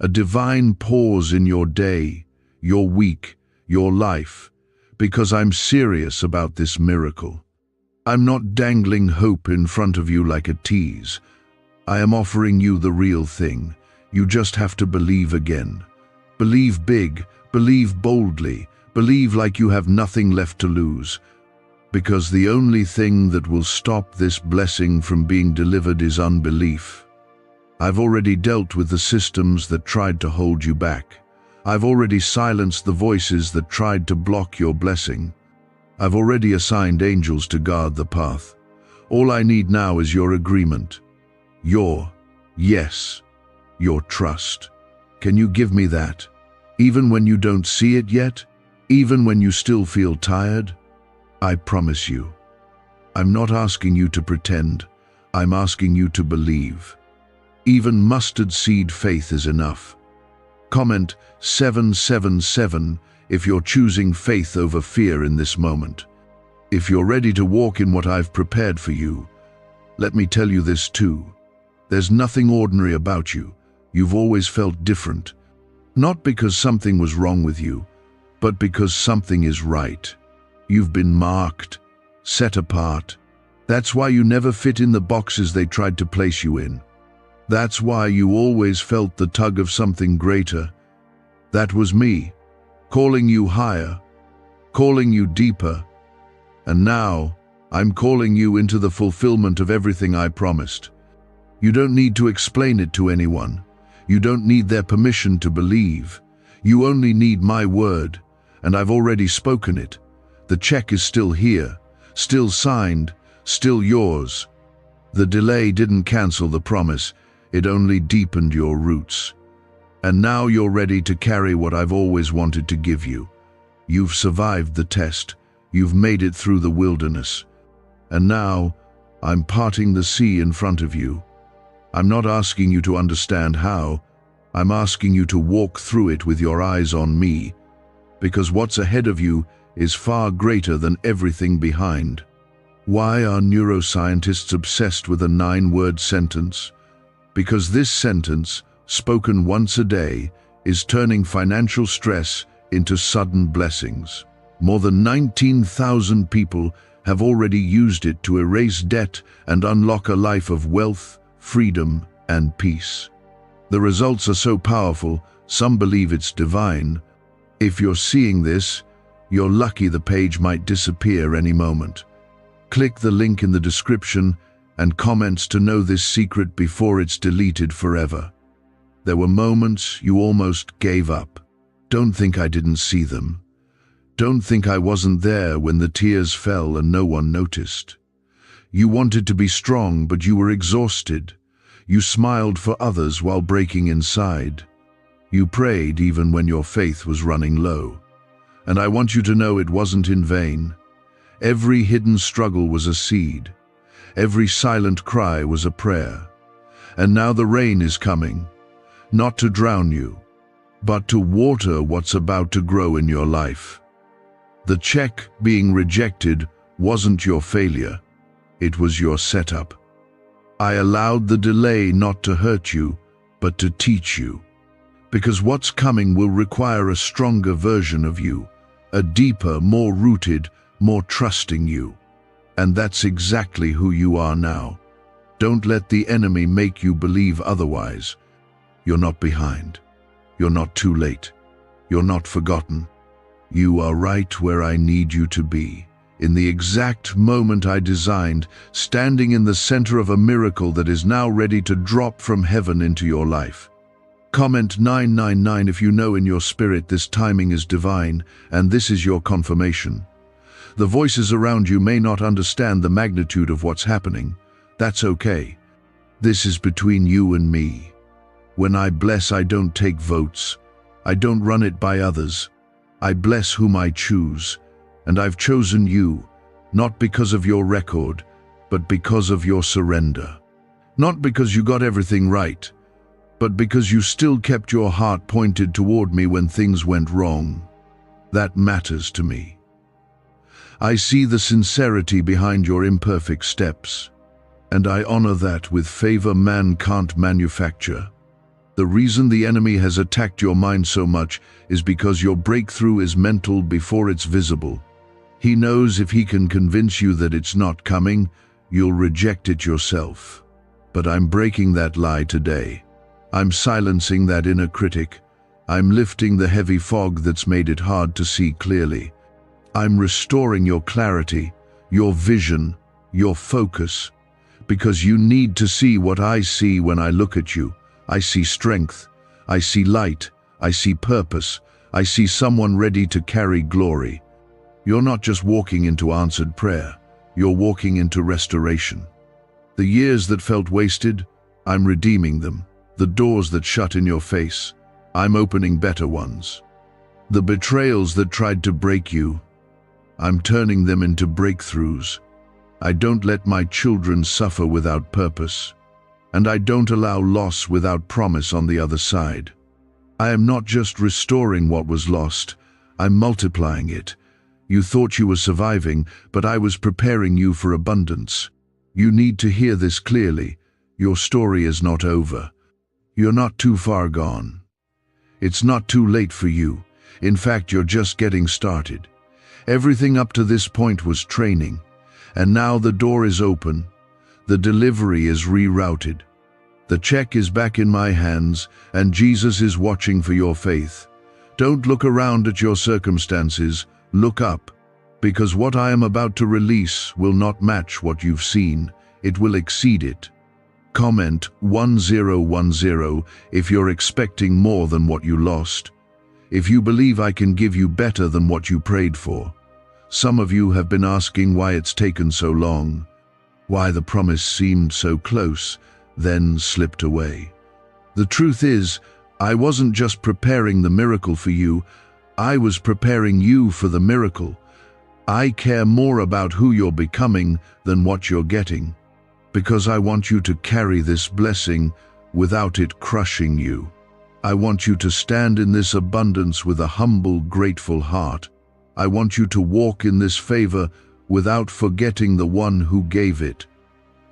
a divine pause in your day, your week, your life, because I'm serious about this miracle. I'm not dangling hope in front of you like a tease. I am offering you the real thing. You just have to believe again. Believe big, believe boldly, believe like you have nothing left to lose. Because the only thing that will stop this blessing from being delivered is unbelief. I've already dealt with the systems that tried to hold you back. I've already silenced the voices that tried to block your blessing. I've already assigned angels to guard the path. All I need now is your agreement. Your yes. Your trust. Can you give me that? Even when you don't see it yet? Even when you still feel tired? I promise you. I'm not asking you to pretend. I'm asking you to believe. Even mustard seed faith is enough. Comment 777 if you're choosing faith over fear in this moment. If you're ready to walk in what I've prepared for you, let me tell you this too. There's nothing ordinary about you. You've always felt different. Not because something was wrong with you, but because something is right. You've been marked, set apart. That's why you never fit in the boxes they tried to place you in. That's why you always felt the tug of something greater. That was me, calling you higher, calling you deeper. And now, I'm calling you into the fulfillment of everything I promised. You don't need to explain it to anyone. You don't need their permission to believe. You only need my word, and I've already spoken it. The check is still here, still signed, still yours. The delay didn't cancel the promise, it only deepened your roots. And now you're ready to carry what I've always wanted to give you. You've survived the test, you've made it through the wilderness. And now, I'm parting the sea in front of you. I'm not asking you to understand how, I'm asking you to walk through it with your eyes on me, because what's ahead of you is far greater than everything behind. Why are neuroscientists obsessed with a 9-word sentence? Because this sentence, spoken once a day, is turning financial stress into sudden blessings. More than 19,000 people have already used it to erase debt and unlock a life of wealth, freedom, and peace. The results are so powerful, some believe it's divine. If you're seeing this, You're lucky the page might disappear any moment. Click the link in the description and comments to know this secret before it's deleted forever. There were moments you almost gave up. Don't think I didn't see them. Don't think I wasn't there when the tears fell and no one noticed. You wanted to be strong, but you were exhausted. You smiled for others while breaking inside. You prayed even when your faith was running low. And I want you to know it wasn't in vain. Every hidden struggle was a seed. Every silent cry was a prayer. And now the rain is coming, not to drown you, but to water what's about to grow in your life. The check being rejected wasn't your failure. It was your setup. I allowed the delay not to hurt you, but to teach you. Because what's coming will require a stronger version of you, a deeper, more rooted, more trusting you. And that's exactly who you are now. Don't let the enemy make you believe otherwise. You're not behind. You're not too late. You're not forgotten. You are right where I need you to be, in the exact moment I designed, standing in the center of a miracle that is now ready to drop from heaven into your life. Comment 999 if you know in your spirit this timing is divine, and this is your confirmation. The voices around you may not understand the magnitude of what's happening. That's okay. This is between you and me. When I bless, I don't take votes. I don't run it by others. I bless whom I choose. And I've chosen you, not because of your record, but because of your surrender. Not because you got everything right, but because you still kept your heart pointed toward me when things went wrong. That matters to me. I see the sincerity behind your imperfect steps, and I honor that with favor man can't manufacture. The reason the enemy has attacked your mind so much is because your breakthrough is mental before it's visible. He knows if he can convince you that it's not coming, you'll reject it yourself. But I'm breaking that lie today. I'm silencing that inner critic. I'm lifting the heavy fog that's made it hard to see clearly. I'm restoring your clarity, your vision, your focus, because you need to see what I see when I look at you. I see strength, I see light, I see purpose, I see someone ready to carry glory. You're not just walking into answered prayer, you're walking into restoration. The years that felt wasted, I'm redeeming them. The doors that shut in your face, I'm opening better ones. The betrayals that tried to break you, I'm turning them into breakthroughs. I don't let my children suffer without purpose, and I don't allow loss without promise on the other side. I am not just restoring what was lost, I'm multiplying it. You thought you were surviving, but I was preparing you for abundance. You need to hear this clearly. Your story is not over. You're not too far gone. It's not too late for you. In fact, you're just getting started. Everything up to this point was training, and now the door is open. The delivery is rerouted. The check is back in my hands, and Jesus is watching for your faith. Don't look around at your circumstances. Look up, because what I am about to release will not match what you've seen. It will exceed it. Comment 1010 if you're expecting more than what you lost. If you believe I can give you better than what you prayed for. Some of you have been asking why it's taken so long, why the promise seemed so close, then slipped away. The truth is, I wasn't just preparing the miracle for you, I was preparing you for the miracle. I care more about who you're becoming than what you're getting, because I want you to carry this blessing without it crushing you. I want you to stand in this abundance with a humble, grateful heart. I want you to walk in this favor without forgetting the one who gave it.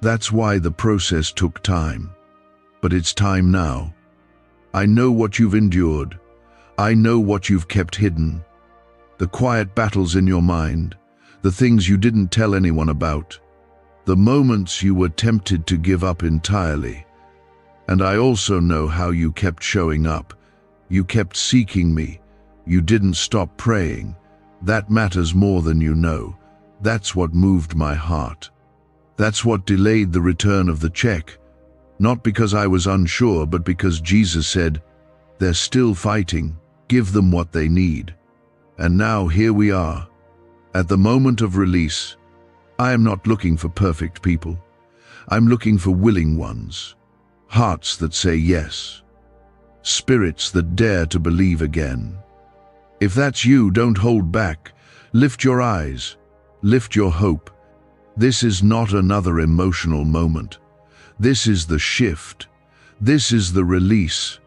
That's why the process took time. But it's time now. I know what you've endured. I know what you've kept hidden. The quiet battles in your mind, the things you didn't tell anyone about, the moments you were tempted to give up entirely. And I also know how you kept showing up. You kept seeking me. You didn't stop praying. That matters more than you know. That's what moved my heart. That's what delayed the return of the check. Not because I was unsure, but because Jesus said, "They're still fighting. Give them what they need." And now here we are. At the moment of release, I am not looking for perfect people. I'm looking for willing ones. Hearts that say yes. Spirits that dare to believe again. If that's you, don't hold back. Lift your eyes. Lift your hope. This is not another emotional moment. This is the shift. This is the release.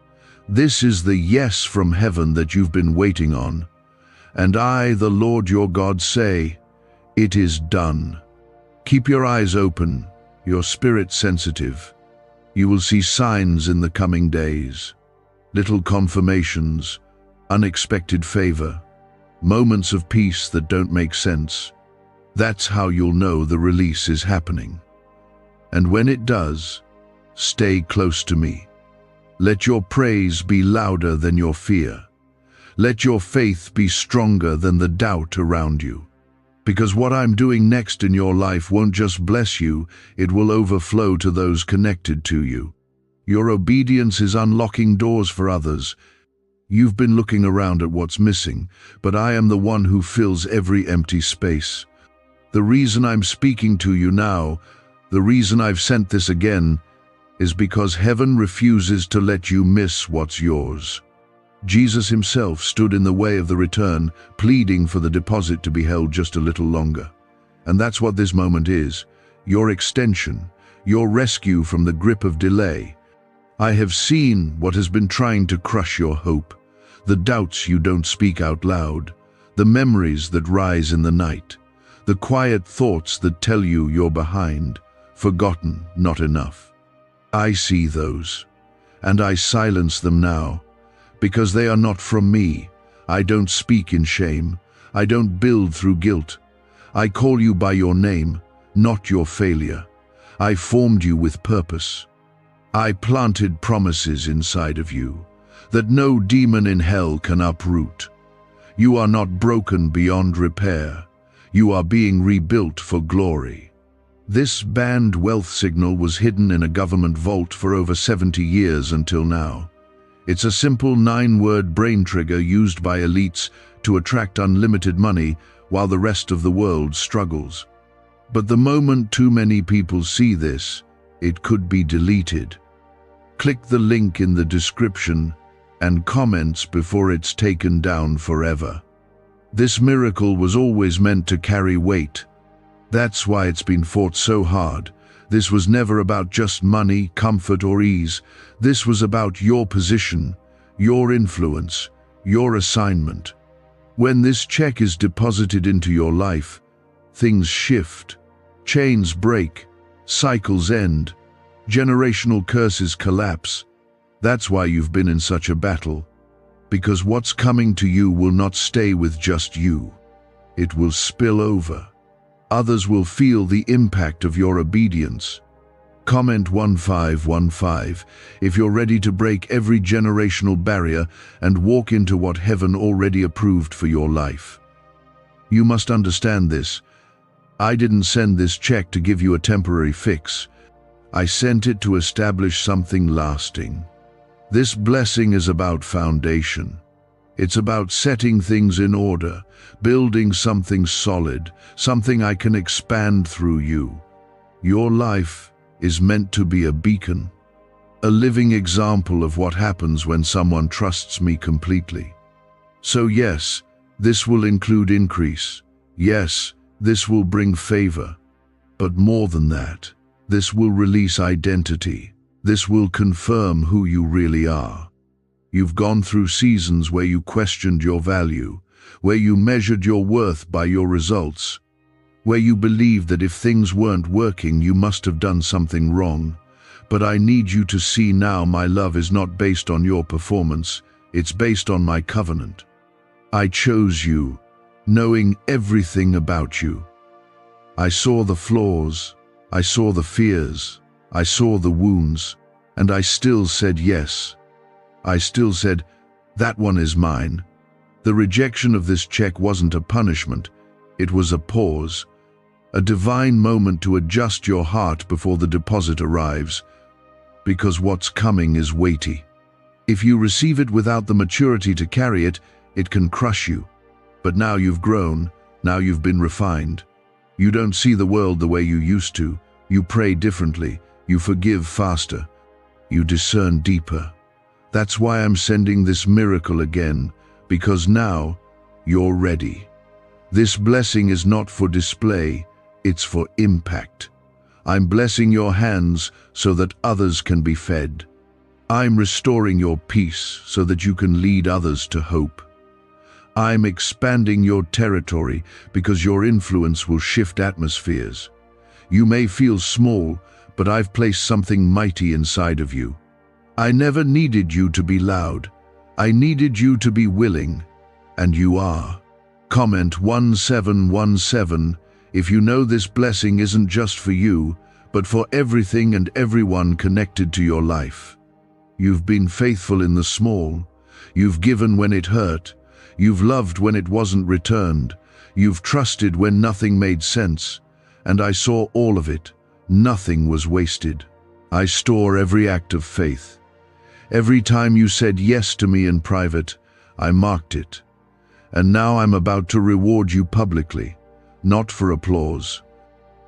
This is the yes from heaven that you've been waiting on. And I, the Lord your God, say, it is done. Keep your eyes open, your spirit sensitive. You will see signs in the coming days. Little confirmations, unexpected favor, moments of peace that don't make sense. That's how you'll know the release is happening. And when it does, stay close to me. Let your praise be louder than your fear. Let your faith be stronger than the doubt around you. Because what I'm doing next in your life won't just bless you, it will overflow to those connected to you. Your obedience is unlocking doors for others. You've been looking around at what's missing, but I am the one who fills every empty space. The reason I'm speaking to you now, the reason I've sent this again, is because heaven refuses to let you miss what's yours. Jesus himself stood in the way of the return, pleading for the deposit to be held just a little longer. And that's what this moment is, your extension, your rescue from the grip of delay. I have seen what has been trying to crush your hope, the doubts you don't speak out loud, the memories that rise in the night, the quiet thoughts that tell you you're behind, forgotten, not enough. I see those, and I silence them now, because they are not from me. I don't speak in shame. I don't build through guilt. I call you by your name, not your failure. I formed you with purpose. I planted promises inside of you that no demon in hell can uproot. You are not broken beyond repair. You are being rebuilt for glory. This banned wealth signal was hidden in a government vault for over 70 years until now. It's a simple 9-word brain trigger used by elites to attract unlimited money while the rest of the world struggles. But the moment too many people see this, it could be deleted. Click the link in the description and comments before it's taken down forever. This miracle was always meant to carry weight. That's why it's been fought so hard. This was never about just money, comfort, or ease. This was about your position, your influence, your assignment. When this check is deposited into your life, things shift, chains break, cycles end, generational curses collapse. That's why you've been in such a battle. Because what's coming to you will not stay with just you. It will spill over. Others will feel the impact of your obedience. Comment 1515 if you're ready to break every generational barrier and walk into what heaven already approved for your life. You must understand this. I didn't send this check to give you a temporary fix. I sent it to establish something lasting. This blessing is about foundation. It's about setting things in order, building something solid, something I can expand through you. Your life is meant to be a beacon, a living example of what happens when someone trusts me completely. So yes, this will include increase. Yes, this will bring favor. But more than that, this will release identity. This will confirm who you really are. You've gone through seasons where you questioned your value, where you measured your worth by your results, where you believed that if things weren't working, you must have done something wrong. But I need you to see now my love is not based on your performance, it's based on my covenant. I chose you, knowing everything about you. I saw the flaws, I saw the fears, I saw the wounds, and I still said yes. I still said, that one is mine. The rejection of this check wasn't a punishment, it was a pause, a divine moment to adjust your heart before the deposit arrives, because what's coming is weighty. If you receive it without the maturity to carry it, it can crush you. But now you've grown, now you've been refined. You don't see the world the way you used to, you pray differently, you forgive faster, you discern deeper. That's why I'm sending this miracle again, because now you're ready. This blessing is not for display, it's for impact. I'm blessing your hands so that others can be fed. I'm restoring your peace so that you can lead others to hope. I'm expanding your territory because your influence will shift atmospheres. You may feel small, but I've placed something mighty inside of you. I never needed you to be loud. I needed you to be willing, and you are. Comment 1717 if you know this blessing isn't just for you, but for everything and everyone connected to your life. You've been faithful in the small. You've given when it hurt. You've loved when it wasn't returned. You've trusted when nothing made sense. And I saw all of it. Nothing was wasted. I store every act of faith. Every time you said yes to me in private, I marked it. And now I'm about to reward you publicly, not for applause,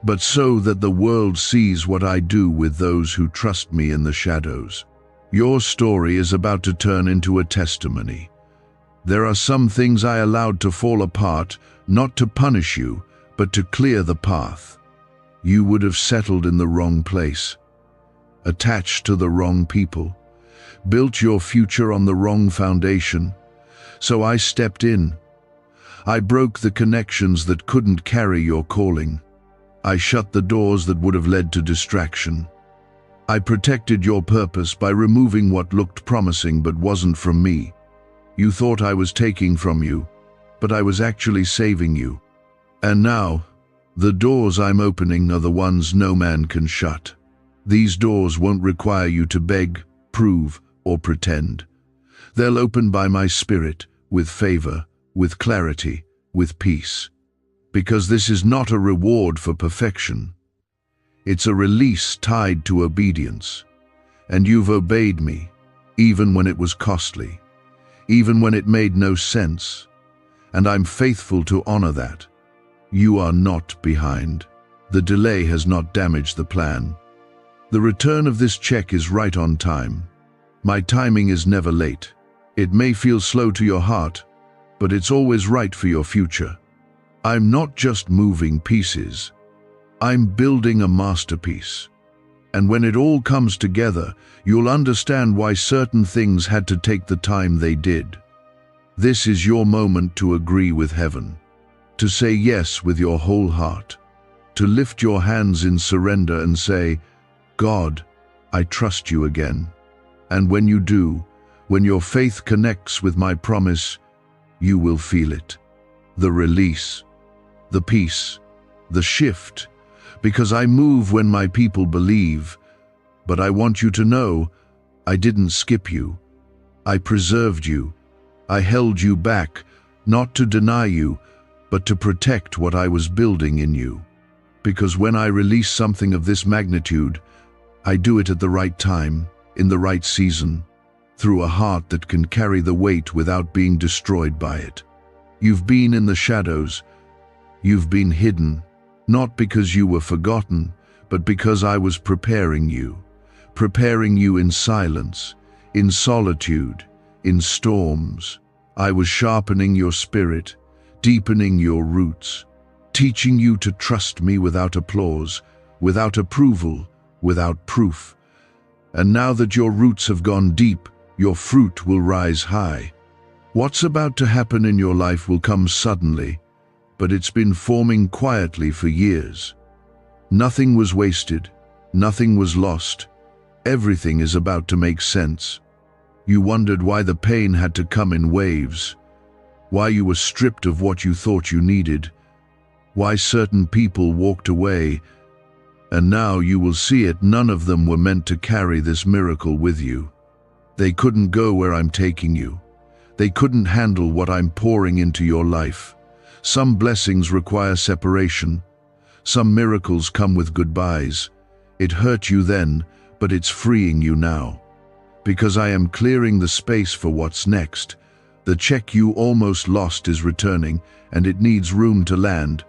but so that the world sees what I do with those who trust me in the shadows. Your story is about to turn into a testimony. There are some things I allowed to fall apart, not to punish you, but to clear the path. You would have settled in the wrong place, attached to the wrong people, built your future on the wrong foundation. So I stepped in. I broke the connections that couldn't carry your calling. I shut the doors that would have led to distraction. I protected your purpose by removing what looked promising but wasn't from me. You thought I was taking from you, but I was actually saving you. And now, the doors I'm opening are the ones no man can shut. These doors won't require you to beg, prove, or pretend. They'll open by my Spirit, with favor, with clarity, with peace. Because this is not a reward for perfection. It's a release tied to obedience. And you've obeyed me, even when it was costly, even when it made no sense. And I'm faithful to honor that. You are not behind. The delay has not damaged the plan. The return of this check is right on time. My timing is never late. It may feel slow to your heart, but it's always right for your future. I'm not just moving pieces. I'm building a masterpiece. And when it all comes together, you'll understand why certain things had to take the time they did. This is your moment to agree with heaven, to say yes with your whole heart, to lift your hands in surrender and say, God, I trust you again. And when you do, when your faith connects with my promise, you will feel it. The release, the peace, the shift, because I move when my people believe. But I want you to know, I didn't skip you. I preserved you. I held you back, not to deny you, but to protect what I was building in you. Because when I release something of this magnitude, I do it at the right time, in the right season, through a heart that can carry the weight without being destroyed by it. You've been in the shadows. You've been hidden, not because you were forgotten, but because I was preparing you in silence, in solitude, in storms. I was sharpening your spirit, deepening your roots, teaching you to trust me without applause, without approval, without proof. And now that your roots have gone deep, your fruit will rise high. What's about to happen in your life will come suddenly, but it's been forming quietly for years. Nothing was wasted, nothing was lost. Everything is about to make sense. You wondered why the pain had to come in waves, why you were stripped of what you thought you needed, why certain people walked away, and now you will see it. None of them were meant to carry this miracle with you. They couldn't go where I'm taking you. They couldn't handle what I'm pouring into your life. Some blessings require separation. Some miracles come with goodbyes. It hurt you then, but it's freeing you now. Because I am clearing the space for what's next. The check you almost lost is returning, and it needs room to land.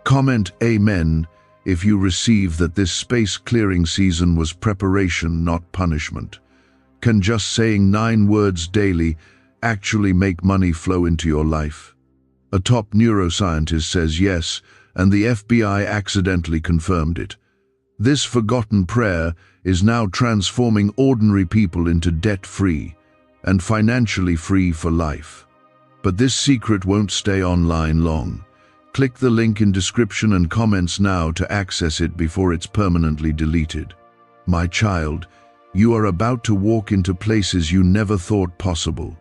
Comment Amen if you receive that this space-clearing season was preparation, not punishment. Can just saying 9 words daily actually make money flow into your life? A top neuroscientist says yes, and the FBI accidentally confirmed it. This forgotten prayer is now transforming ordinary people into debt-free and financially free for life. But this secret won't stay online long. Click the link in description and comments now to access it before it's permanently deleted. My child, you are about to walk into places you never thought possible.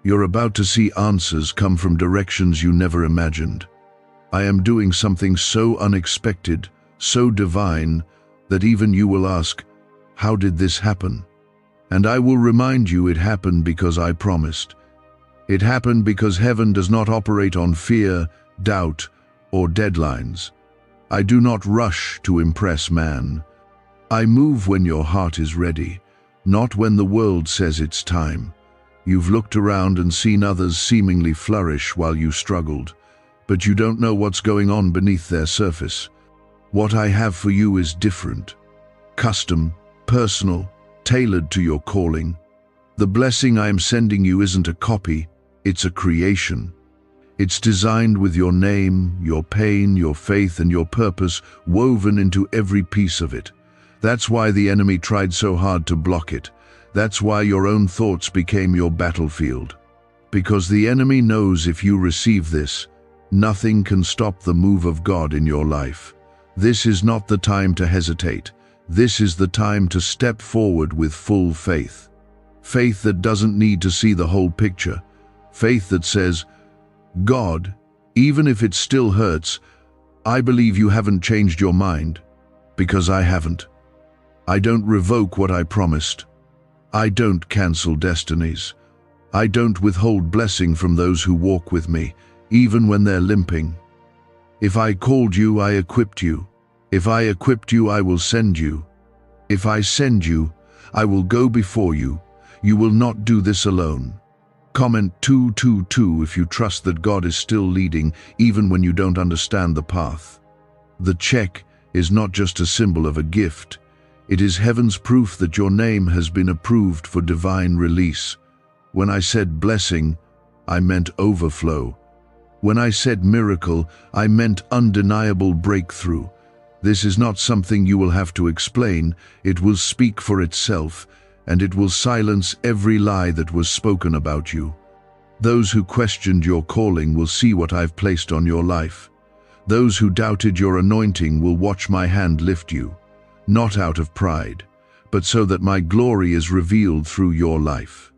You're about to see answers come from directions you never imagined. I am doing something so unexpected, so divine, that even you will ask, how did this happen? And I will remind you it happened because I promised. It happened because heaven does not operate on fear, doubt, or deadlines. I do not rush to impress man. I move when your heart is ready, not when the world says it's time. You've looked around and seen others seemingly flourish while you struggled, but you don't know what's going on beneath their surface. What I have for you is different, custom, personal, tailored to your calling. The blessing I am sending you isn't a copy, it's a creation. It's designed with your name, your pain, your faith, and your purpose woven into every piece of it. That's why the enemy tried so hard to block it. That's why your own thoughts became your battlefield. Because the enemy knows if you receive this, nothing can stop the move of God in your life. This is not the time to hesitate. This is the time to step forward with full faith. Faith that doesn't need to see the whole picture. Faith that says, God, even if it still hurts, I believe you haven't changed your mind, because I haven't. I don't revoke what I promised. I don't cancel destinies. I don't withhold blessing from those who walk with me, even when they're limping. If I called you, I equipped you. If I equipped you, I will send you. If I send you, I will go before you. You will not do this alone. Comment 222 if you trust that God is still leading, even when you don't understand the path. The check is not just a symbol of a gift. It is heaven's proof that your name has been approved for divine release. When I said blessing, I meant overflow. When I said miracle, I meant undeniable breakthrough. This is not something you will have to explain. It will speak for itself, and it will silence every lie that was spoken about you. Those who questioned your calling will see what I've placed on your life. Those who doubted your anointing will watch my hand lift you, not out of pride, but so that my glory is revealed through your life.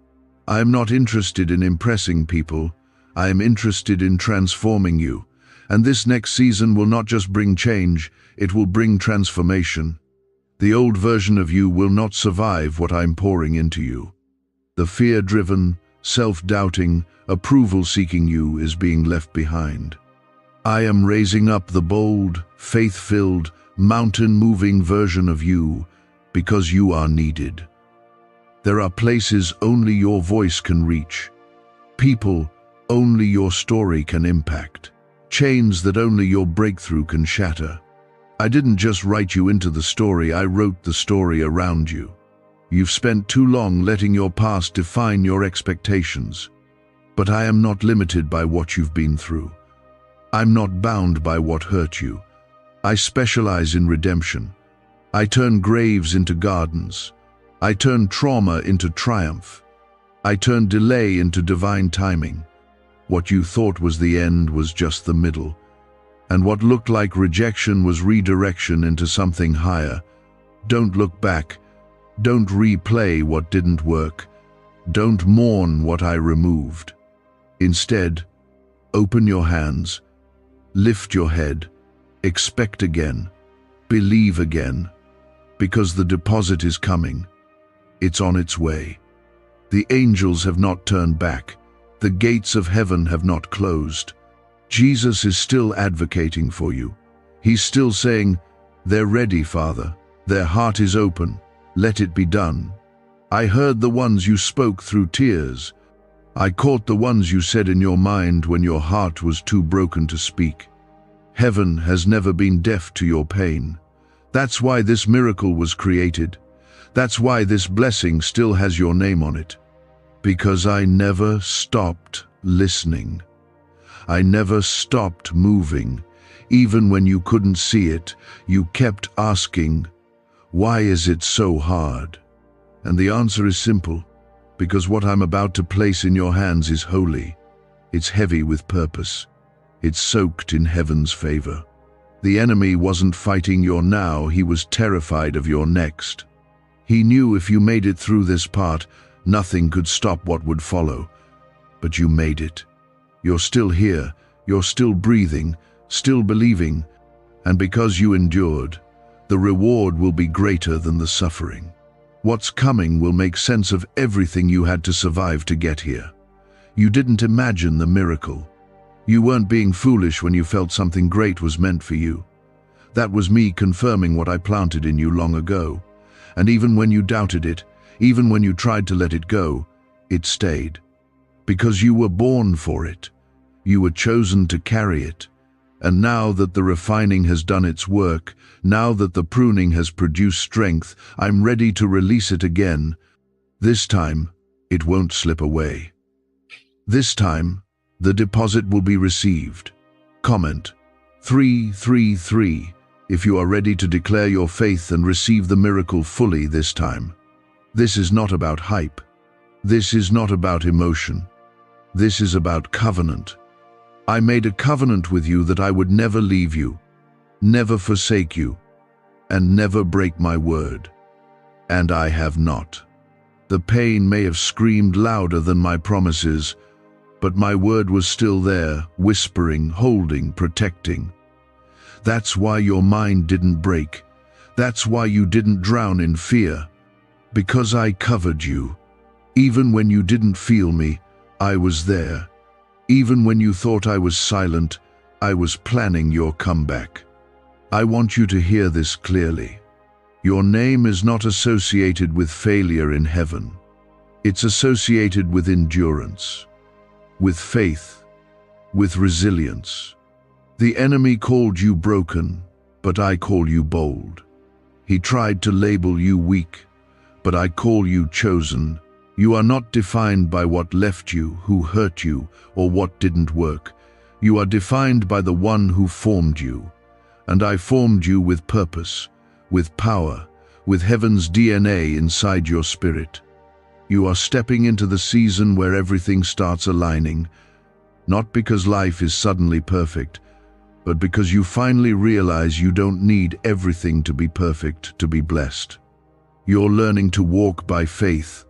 I am not interested in impressing people. I am interested in transforming you. And this next season will not just bring change, it will bring transformation. The old version of you will not survive what I'm pouring into you. The fear-driven, self-doubting, approval-seeking you is being left behind. I am raising up the bold, faith-filled, mountain-moving version of you because you are needed. There are places only your voice can reach. People only your story can impact. Chains that only your breakthrough can shatter. I didn't just write you into the story, I wrote the story around you. You've spent too long letting your past define your expectations. But I am not limited by what you've been through. I'm not bound by what hurt you. I specialize in redemption. I turn graves into gardens. I turn trauma into triumph. I turn delay into divine timing. What you thought was the end was just the middle. And what looked like rejection was redirection into something higher. Don't look back. Don't replay what didn't work. Don't mourn what I removed. Instead, open your hands, lift your head, expect again, believe again, because the deposit is coming. It's on its way. The angels have not turned back. The gates of heaven have not closed. Jesus is still advocating for you. He's still saying, "They're ready, Father. Their heart is open. Let it be done. I heard the ones you spoke through tears. I caught the ones you said in your mind when your heart was too broken to speak." Heaven has never been deaf to your pain. That's why this miracle was created. That's why this blessing still has your name on it. Because I never stopped listening. I never stopped moving. Even when you couldn't see it, you kept asking, "Why is it so hard?" And the answer is simple. Because what I'm about to place in your hands is holy. It's heavy with purpose. It's soaked in heaven's favor. The enemy wasn't fighting your now, he was terrified of your next. He knew if you made it through this part, nothing could stop what would follow. But you made it. You're still here, you're still breathing, still believing, and because you endured, the reward will be greater than the suffering. What's coming will make sense of everything you had to survive to get here. You didn't imagine the miracle. You weren't being foolish when you felt something great was meant for you. That was me confirming what I planted in you long ago. And even when you doubted it, even when you tried to let it go, it stayed. Because you were born for it. You were chosen to carry it. And now that the refining has done its work, now that the pruning has produced strength, I'm ready to release it again. This time, it won't slip away. This time, the deposit will be received. Comment 333 if you are ready to declare your faith and receive the miracle fully this time. This is not about hype. This is not about emotion. This is about covenant. I made a covenant with you that I would never leave you, never forsake you, and never break my word. And I have not. The pain may have screamed louder than my promises, but my word was still there, whispering, holding, protecting. That's why your mind didn't break. That's why you didn't drown in fear. Because I covered you. Even when you didn't feel me, I was there. Even when you thought I was silent, I was planning your comeback. I want you to hear this clearly. Your name is not associated with failure in heaven. It's associated with endurance, with faith, with resilience. The enemy called you broken, but I call you bold. He tried to label you weak, but I call you chosen. You are not defined by what left you, who hurt you, or what didn't work. You are defined by the one who formed you. And I formed you with purpose, with power, with heaven's DNA inside your spirit. You are stepping into the season where everything starts aligning, not because life is suddenly perfect, but because you finally realize you don't need everything to be perfect to be blessed. You're learning to walk by faith,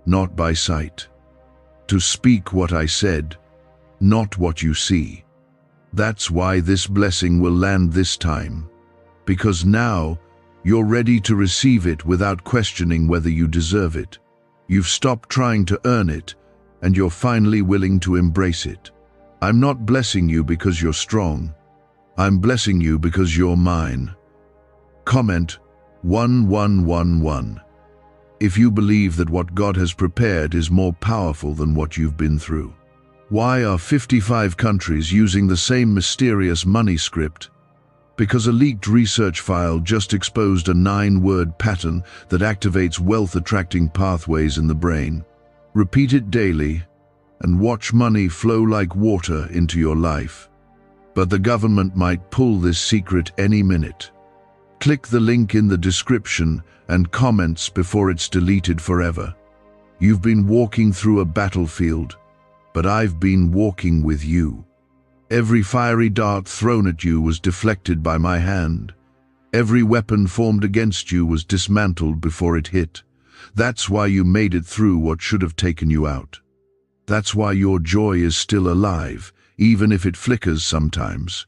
not by sight. To speak what I said, not what you see. That's why this blessing will land this time. Because now, you're ready to receive it without questioning whether you deserve it. You've stopped trying to earn it, and you're finally willing to embrace it. I'm not blessing you because you're strong. I'm blessing you because you're mine. Comment 1111. If you believe that what God has prepared is more powerful than what you've been through. Why are 55 countries using the same mysterious money script? Because a leaked research file just exposed a 9-word pattern that activates wealth-attracting pathways in the brain. Repeat it daily, and watch money flow like water into your life. But the government might pull this secret any minute. Click the link in the description and comments before it's deleted forever. You've been walking through a battlefield, but I've been walking with you. Every fiery dart thrown at you was deflected by my hand. Every weapon formed against you was dismantled before it hit. That's why you made it through what should have taken you out. That's why your joy is still alive, even if it flickers sometimes.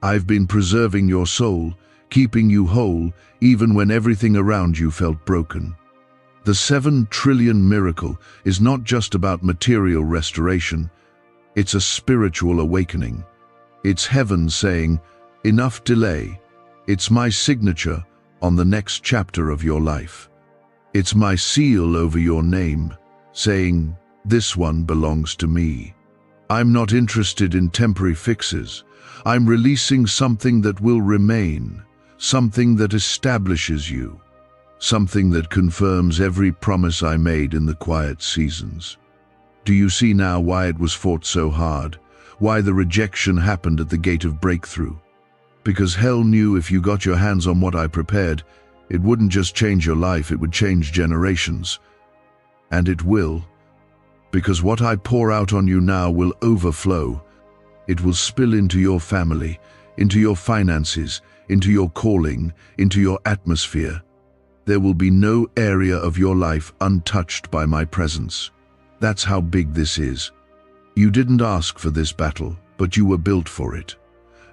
I've been preserving your soul, keeping you whole, even when everything around you felt broken. The 7 trillion miracle is not just about material restoration, It's a spiritual awakening. It's heaven saying, enough delay. It's my signature on the next chapter of your life. It's my seal over your name, saying, this one belongs to me. I'm not interested in temporary fixes. I'm releasing something that will remain, something that establishes you, something that confirms every promise I made in the quiet seasons. Do you see now why it was fought so hard? Why the rejection happened at the gate of breakthrough? Because hell knew if you got your hands on what I prepared, it wouldn't just change your life, it would change generations. And it will. Because what I pour out on you now will overflow. It will spill into your family, into your finances, into your calling, into your atmosphere. There will be no area of your life untouched by my presence. That's how big this is. You didn't ask for this battle, but you were built for it.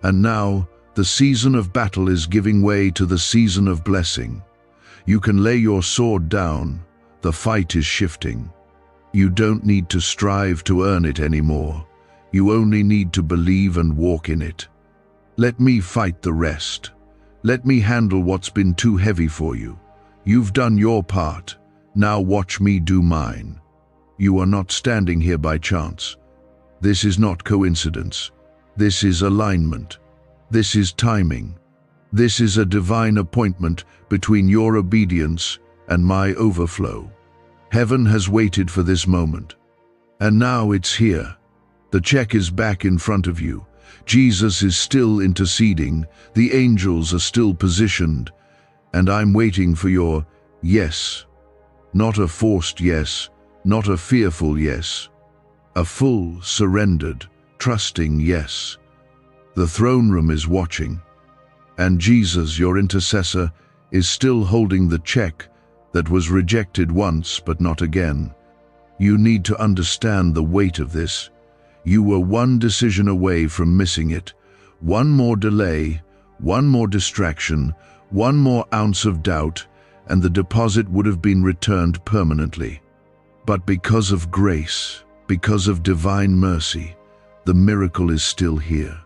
And now, the season of battle is giving way to the season of blessing. You can lay your sword down. The fight is shifting. You don't need to strive to earn it anymore. You only need to believe and walk in it. Let me fight the rest. Let me handle what's been too heavy for you. You've done your part. Now watch me do mine. You are not standing here by chance. This is not coincidence. This is alignment. This is timing. This is a divine appointment between your obedience and my overflow. Heaven has waited for this moment. And now it's here. The check is back in front of you. Jesus is still interceding. The angels are still positioned. And I'm waiting for your yes. Not a forced yes, not a fearful yes. A full, surrendered, trusting yes. The throne room is watching. And Jesus, your intercessor, is still holding the check that was rejected once but not again. You need to understand the weight of this. You were one decision away from missing it. One more delay, one more distraction, one more ounce of doubt, and the deposit would have been returned permanently. But because of grace, because of divine mercy, the miracle is still here.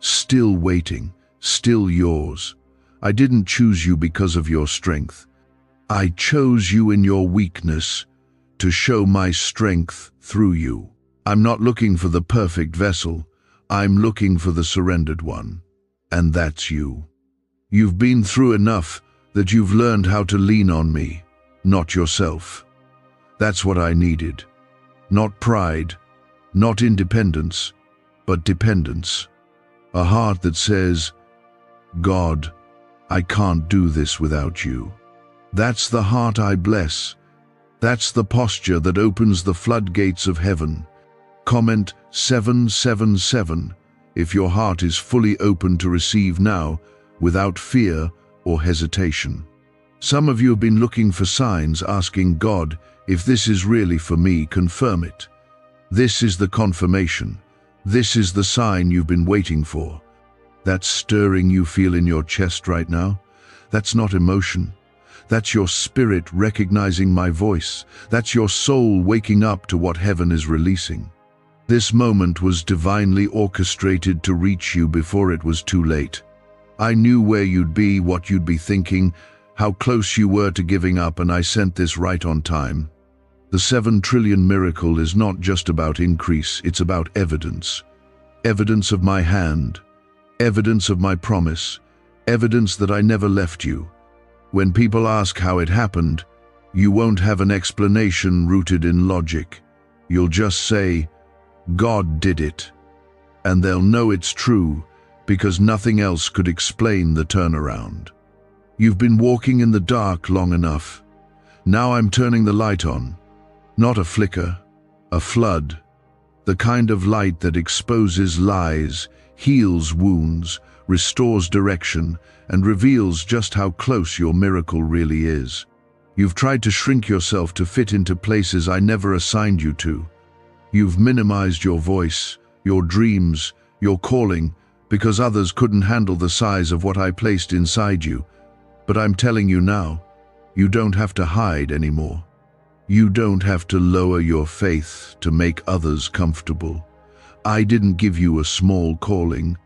Still waiting, still yours. I didn't choose you because of your strength. I chose you in your weakness to show my strength through you. I'm not looking for the perfect vessel. I'm looking for the surrendered one. And that's you. You've been through enough that you've learned how to lean on me, not yourself. That's what I needed. Not pride, not independence, but dependence. A heart that says, God, I can't do this without you. That's the heart I bless. That's the posture that opens the floodgates of heaven. Comment 777 if your heart is fully open to receive now, without fear or hesitation. Some of you have been looking for signs, asking God, if this is really for me, confirm it. This is the confirmation. This is the sign you've been waiting for. That stirring you feel in your chest right now, that's not emotion. That's your spirit recognizing my voice. That's your soul waking up to what heaven is releasing. This moment was divinely orchestrated to reach you before it was too late. I knew where you'd be, what you'd be thinking, how close you were to giving up, and I sent this right on time. The 7 trillion miracle is not just about increase, it's about evidence. Evidence of my hand, evidence of my promise, evidence that I never left you. When people ask how it happened, you won't have an explanation rooted in logic. You'll just say, God did it. And they'll know it's true because nothing else could explain the turnaround. You've been walking in the dark long enough. Now I'm turning the light on. Not a flicker, a flood. The kind of light that exposes lies, heals wounds, restores direction, and reveals just how close your miracle really is. You've tried to shrink yourself to fit into places I never assigned you to. You've minimized your voice, your dreams, your calling, because others couldn't handle the size of what I placed inside you. But I'm telling you now, you don't have to hide anymore. You don't have to lower your faith to make others comfortable. I didn't give you a small calling.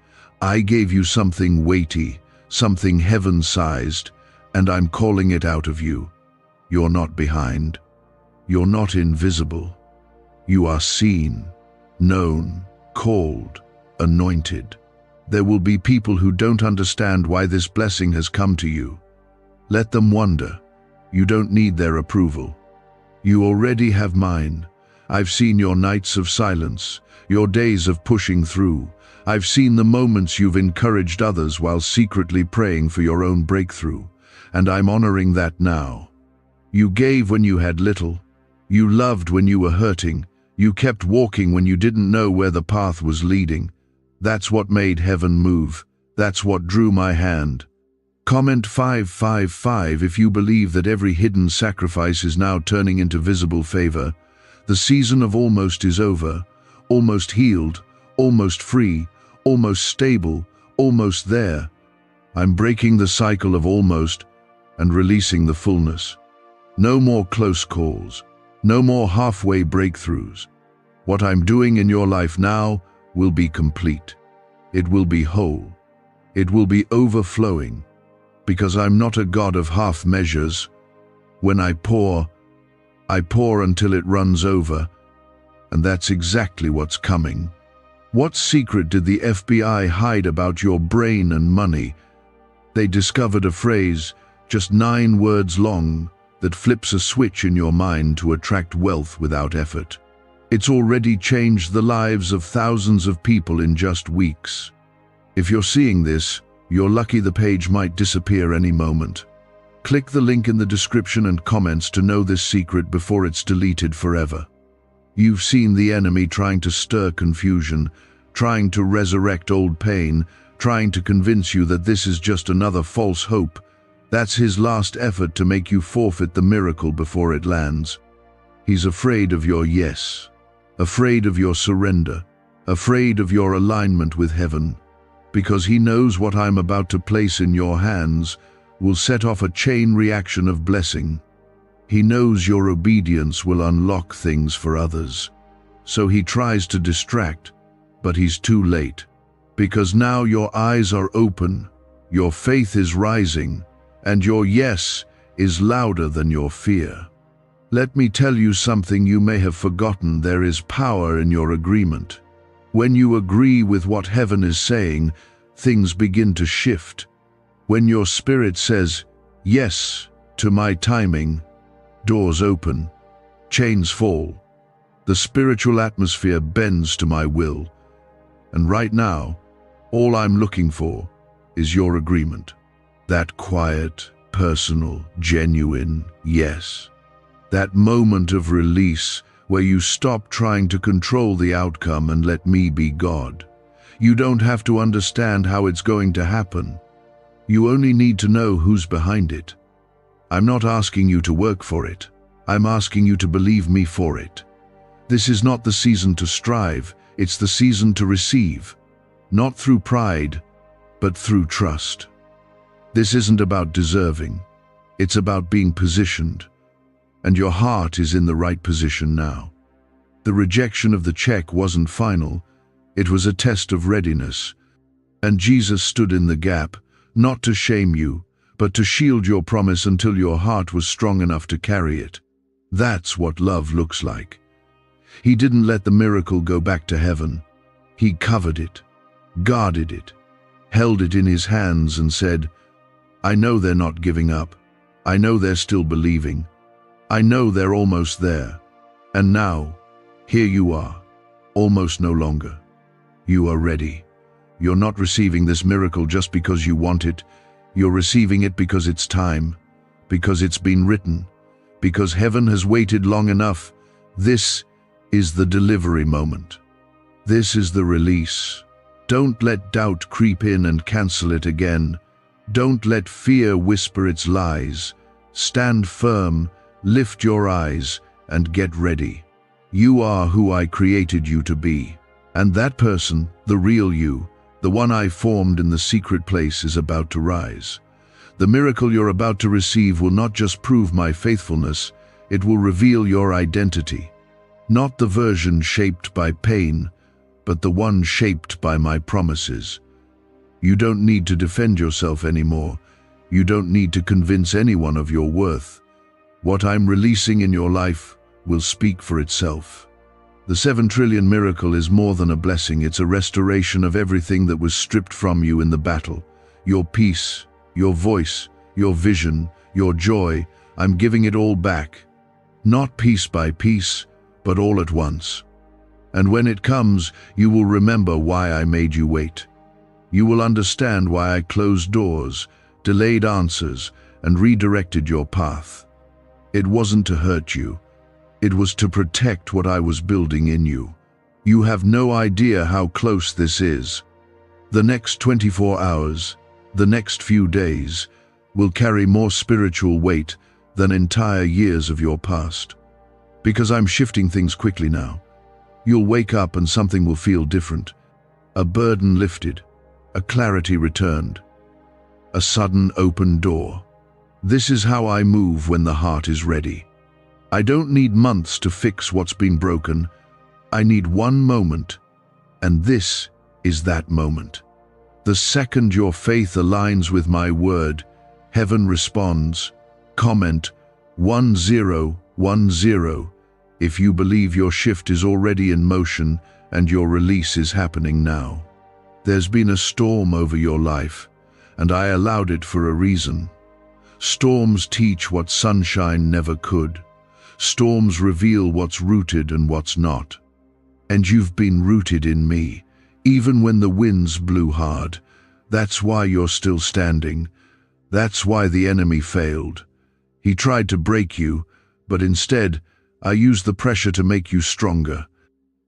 I gave you something weighty, something heaven-sized, and I'm calling it out of you. You're not behind. You're not invisible. You are seen, known, called, anointed. There will be people who don't understand why this blessing has come to you. Let them wonder. You don't need their approval. You already have mine. I've seen your nights of silence, your days of pushing through. I've seen the moments you've encouraged others while secretly praying for your own breakthrough, and I'm honoring that now. You gave when you had little. You loved when you were hurting. You kept walking when you didn't know where the path was leading. That's what made heaven move. That's what drew my hand. Comment 555 if you believe that every hidden sacrifice is now turning into visible favor. The season of almost is over. Almost healed, almost free, almost stable, almost there. I'm breaking the cycle of almost and releasing the fullness. No more close calls. No more halfway breakthroughs. What I'm doing in your life now will be complete. It will be whole. It will be overflowing. Because I'm not a God of half measures. When I pour until it runs over. And that's exactly what's coming. What secret did the FBI hide about your brain and money? They discovered a phrase, just 9 words long, that flips a switch in your mind to attract wealth without effort. It's already changed the lives of thousands of people in just weeks. If you're seeing this, you're lucky. The page might disappear any moment. Click the link in the description and comments to know this secret before it's deleted forever. You've seen the enemy trying to stir confusion, trying to resurrect old pain, trying to convince you that this is just another false hope. That's his last effort to make you forfeit the miracle before it lands. He's afraid of your yes, afraid of your surrender, afraid of your alignment with heaven, because he knows what I'm about to place in your hands will set off a chain reaction of blessing. He knows your obedience will unlock things for others. So he tries to distract, but he's too late. Because now your eyes are open, your faith is rising, and your yes is louder than your fear. Let me tell you something you may have forgotten. There is power in your agreement. When you agree with what heaven is saying, things begin to shift. When your spirit says, yes, to my timing, doors open, chains fall, the spiritual atmosphere bends to my will. And right now, all I'm looking for is your agreement. That quiet, personal, genuine yes. That moment of release where you stop trying to control the outcome and let me be God. You don't have to understand how it's going to happen. You only need to know who's behind it. I'm not asking you to work for it. I'm asking you to believe me for it. This is not the season to strive, it's the season to receive. Not through pride, but through trust. This isn't about deserving. It's about being positioned. And your heart is in the right position now. The rejection of the check wasn't final. It was a test of readiness. And Jesus stood in the gap, not to shame you, but to shield your promise until your heart was strong enough to carry it. That's what love looks like. He didn't let the miracle go back to heaven. He covered it, guarded it, held it in his hands and said, I know they're not giving up. I know they're still believing. I know they're almost there. And now, here you are, almost no longer. You are ready. You're not receiving this miracle just because you want it. You're receiving it because it's time, because it's been written, because heaven has waited long enough. This is the delivery moment. This is the release. Don't let doubt creep in and cancel it again. Don't let fear whisper its lies. Stand firm, lift your eyes, and get ready. You are who I created you to be. And that person, the real you, the one I formed in the secret place, is about to rise. The miracle you're about to receive will not just prove my faithfulness, it will reveal your identity. Not the version shaped by pain, but the one shaped by my promises. You don't need to defend yourself anymore. You don't need to convince anyone of your worth. What I'm releasing in your life will speak for itself. The 7 trillion miracle is more than a blessing. It's a restoration of everything that was stripped from you in the battle. Your peace, your voice, your vision, your joy. I'm giving it all back. Not piece by piece, but all at once. And when it comes, you will remember why I made you wait. You will understand why I closed doors, delayed answers, and redirected your path. It wasn't to hurt you. It was to protect what I was building in you. You have no idea how close this is. The next 24 hours, the next few days, will carry more spiritual weight than entire years of your past. Because I'm shifting things quickly now. You'll wake up and something will feel different. A burden lifted, a clarity returned, a sudden open door. This is how I move when the heart is ready. I don't need months to fix what's been broken. I need one moment, and this is that moment. The second your faith aligns with my word, heaven responds. Comment 1010 if you believe your shift is already in motion and your release is happening now. There's been a storm over your life, and I allowed it for a reason. Storms teach what sunshine never could. Storms reveal what's rooted and what's not. And you've been rooted in me, even when the winds blew hard. That's why you're still standing. That's why the enemy failed. He tried to break you, but instead, I used the pressure to make you stronger.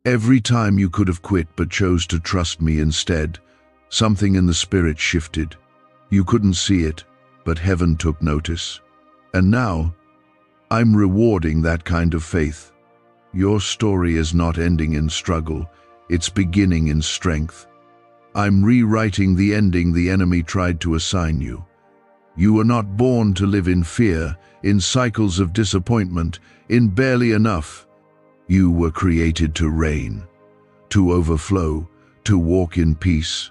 Every time you could have quit but chose to trust me instead, something in the spirit shifted. You couldn't see it, but heaven took notice. And now, I'm rewarding that kind of faith. Your story is not ending in struggle, it's beginning in strength. I'm rewriting the ending the enemy tried to assign you. You were not born to live in fear, in cycles of disappointment, in barely enough. You were created to reign, to overflow, to walk in peace.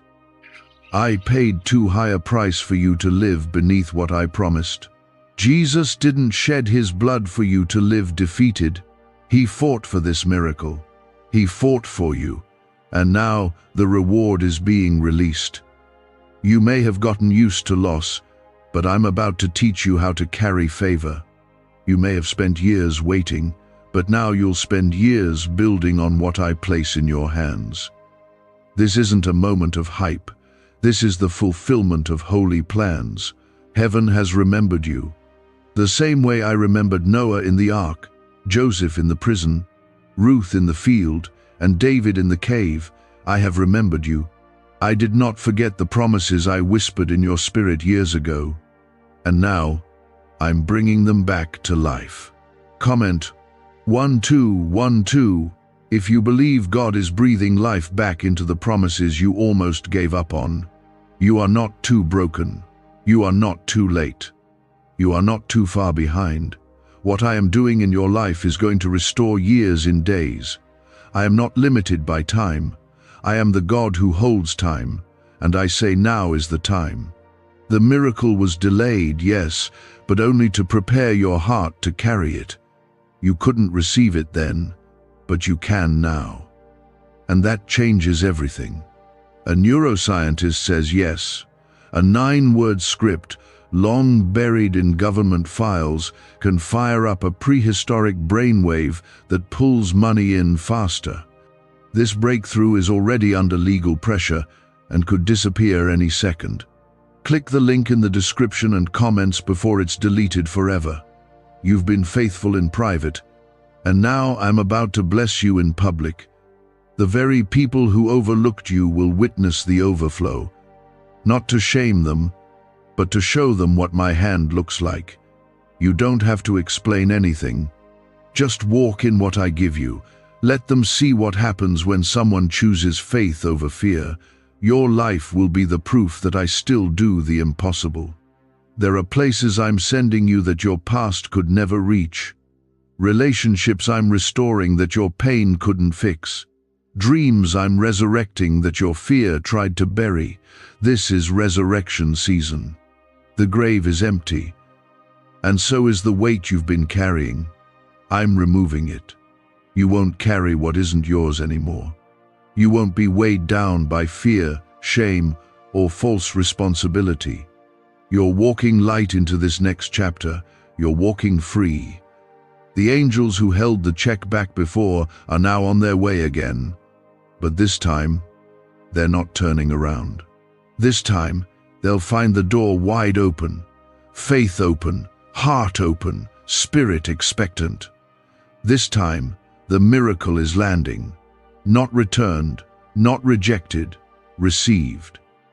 I paid too high a price for you to live beneath what I promised. Jesus didn't shed his blood for you to live defeated. He fought for this miracle. He fought for you. And now the reward is being released. You may have gotten used to loss, but I'm about to teach you how to carry favor. You may have spent years waiting, but now you'll spend years building on what I place in your hands. This isn't a moment of hype. This is the fulfillment of holy plans. Heaven has remembered you. The same way I remembered Noah in the ark, Joseph in the prison, Ruth in the field, and David in the cave, I have remembered you. I did not forget the promises I whispered in your spirit years ago. And now, I'm bringing them back to life. Comment 1212 if you believe God is breathing life back into the promises you almost gave up on. You are not too broken. You are not too late. You are not too far behind. What I am doing in your life is going to restore years in days. I am not limited by time. I am the God who holds time, and I say now is the time. The miracle was delayed, yes, but only to prepare your heart to carry it. You couldn't receive it then, but you can now. And that changes everything. A neuroscientist says yes. A 9-word script, long buried in government files, can fire up a prehistoric brainwave that pulls money in faster. This breakthrough is already under legal pressure and could disappear any second. Click the link in the description and comments before it's deleted forever. You've been faithful in private, and now I'm about to bless you in public. The very people who overlooked you will witness the overflow, not to shame them, but to show them what my hand looks like. You don't have to explain anything. Just walk in what I give you. Let them see what happens when someone chooses faith over fear. Your life will be the proof that I still do the impossible. There are places I'm sending you that your past could never reach. Relationships I'm restoring that your pain couldn't fix. Dreams I'm resurrecting that your fear tried to bury. This is resurrection season. The grave is empty, and so is the weight you've been carrying. I'm removing it. You won't carry what isn't yours anymore. You won't be weighed down by fear, shame, or false responsibility. You're walking light into this next chapter. You're walking free. The angels who held the check back before are now on their way again. But this time, they're not turning around. This time, they'll find the door wide open, faith open, heart open, spirit expectant. This time, the miracle is landing, not returned, not rejected, received.